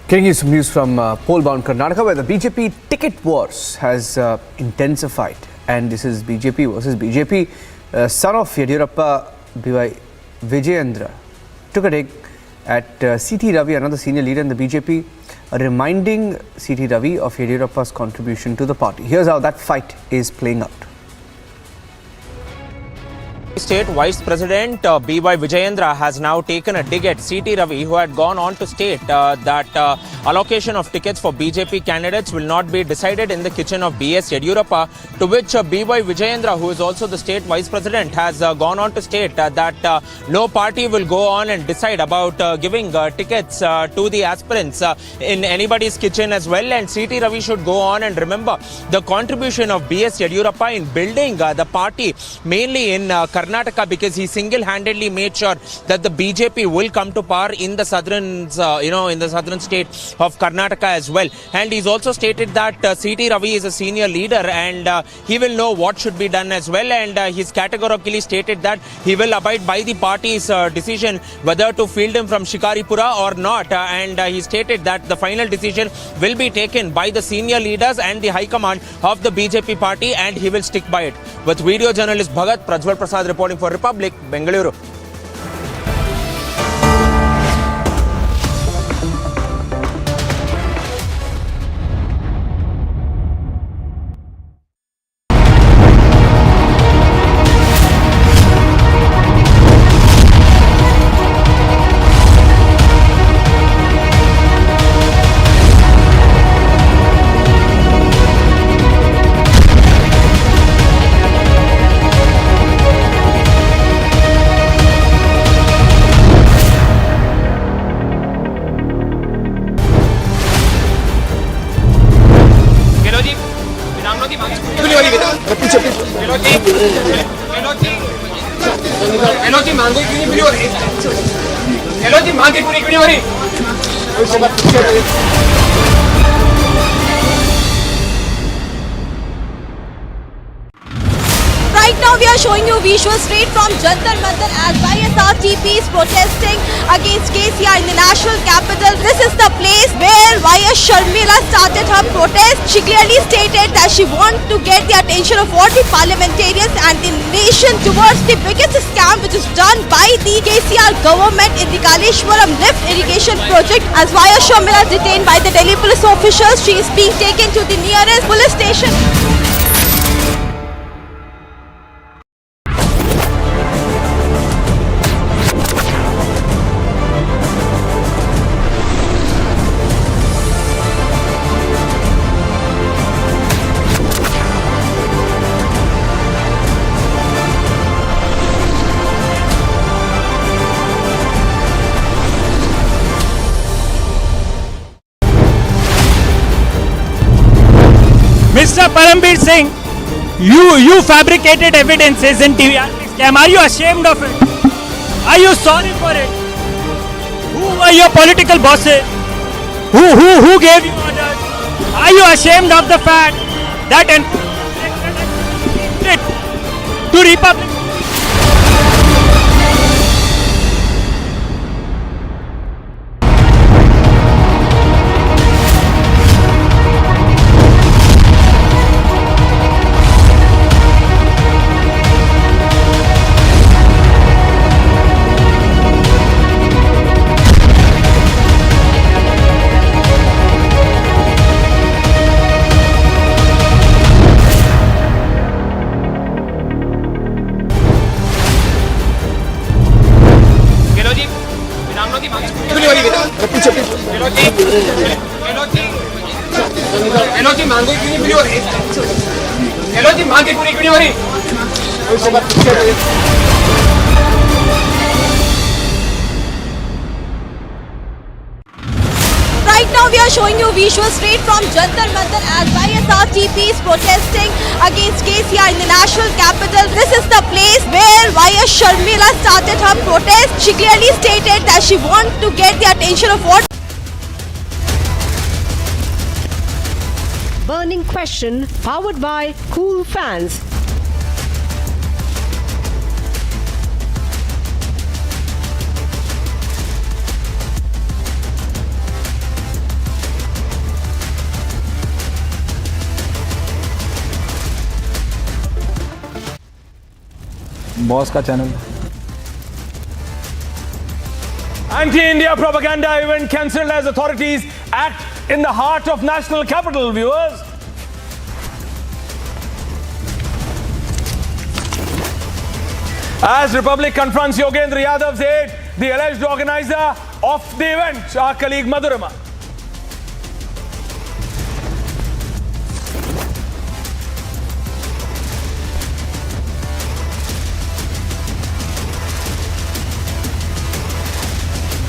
Getting you some news from poll-bound Karnataka, where the BJP ticket wars has intensified. And this is BJP versus BJP. Son of Yadurappa, B.Y. Vijayendra, took a dig at C.T. Ravi, another senior leader in the BJP, reminding C.T. Ravi of Yadurappa's contribution to the party. Here's how that fight is playing out. State Vice President B.Y. Vijayendra has now taken a dig at C.T. Ravi, who had gone on to state that allocation of tickets for BJP candidates will not be decided in the kitchen of B.S. Yadurappa, to which B.Y. Vijayendra, who is also the State Vice President, has gone on to state that no party will go on and decide about giving tickets to the aspirants in anybody's kitchen as well. And C.T. Ravi should go on and remember the contribution of B.S. Yadurappa in building the party, mainly in Karnataka, because he single-handedly made sure that the BJP will come to power in the southern, in the southern state of Karnataka as well. And he's also stated that C.T. Ravi is a senior leader and he will know what should be done as well. And he's categorically stated that he will abide by the party's decision whether to field him from Shikaripura or not. And he stated that the final decision will be taken by the senior leaders and the high command of the BJP party, and he will stick by it. With video journalist Bhagat, Prajwal Prasad reporting for Republic, Bengaluru. Right now we are showing you visuals straight from Jantar Mantar as YSRTP is protesting against KCR in the national capital. This is the place where YS Sharmila started her protest. She clearly stated that she wants to get the attention of all the parliamentarians and the nation towards the biggest scam which is done by the KCR government in the Kaleshwaram lift irrigation project. As YS Sharmila is detained by the Delhi police officials, she is being taken to the nearest police station. Mr. Parambir Singh, you fabricated evidences in TVRP scam. Are you ashamed of it? Are you sorry for it? Who were your political bosses? Who gave you orders? Are you ashamed of the fact that to Republic? Right now we are showing you visuals straight from Jantar Mantar as YSRTP is protesting against KCR in the national capital. This is the place where YS Sharmila started her protest. She clearly stated that she wants to get the attention of what? Burning question powered by Cool Fans. Boss का channel Anti-India propaganda event cancelled as authorities act in the heart of national capital, viewers. As Republic confronts Yogendra Yadav's aide, the alleged organizer of the event, our colleague Madhurima.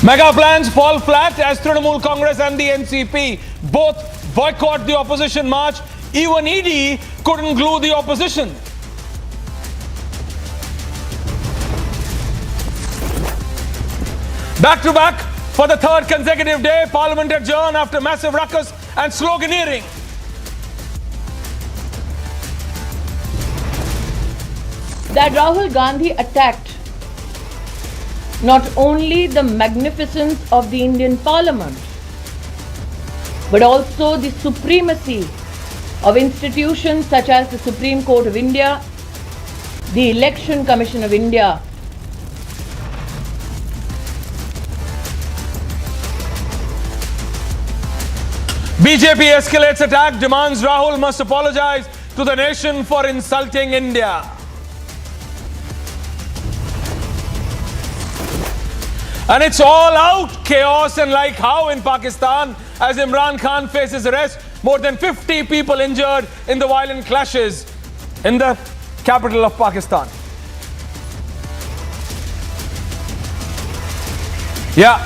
Mega plans fall flat as Trinamool Congress and the NCP both boycott the opposition march. Even ED couldn't glue the opposition. Back to back for the third consecutive day, Parliament adjourned after massive ruckus and sloganeering. That Rahul Gandhi attacked not only the magnificence of the Indian Parliament, but also the supremacy of institutions such as the Supreme Court of India, the Election Commission of India, BJP escalates attack, demands Rahul must apologize to the nation for insulting India. And it's all out chaos, and like how in Pakistan, as Imran Khan faces arrest, more than 50 people injured in the violent clashes in the capital of Pakistan. Yeah,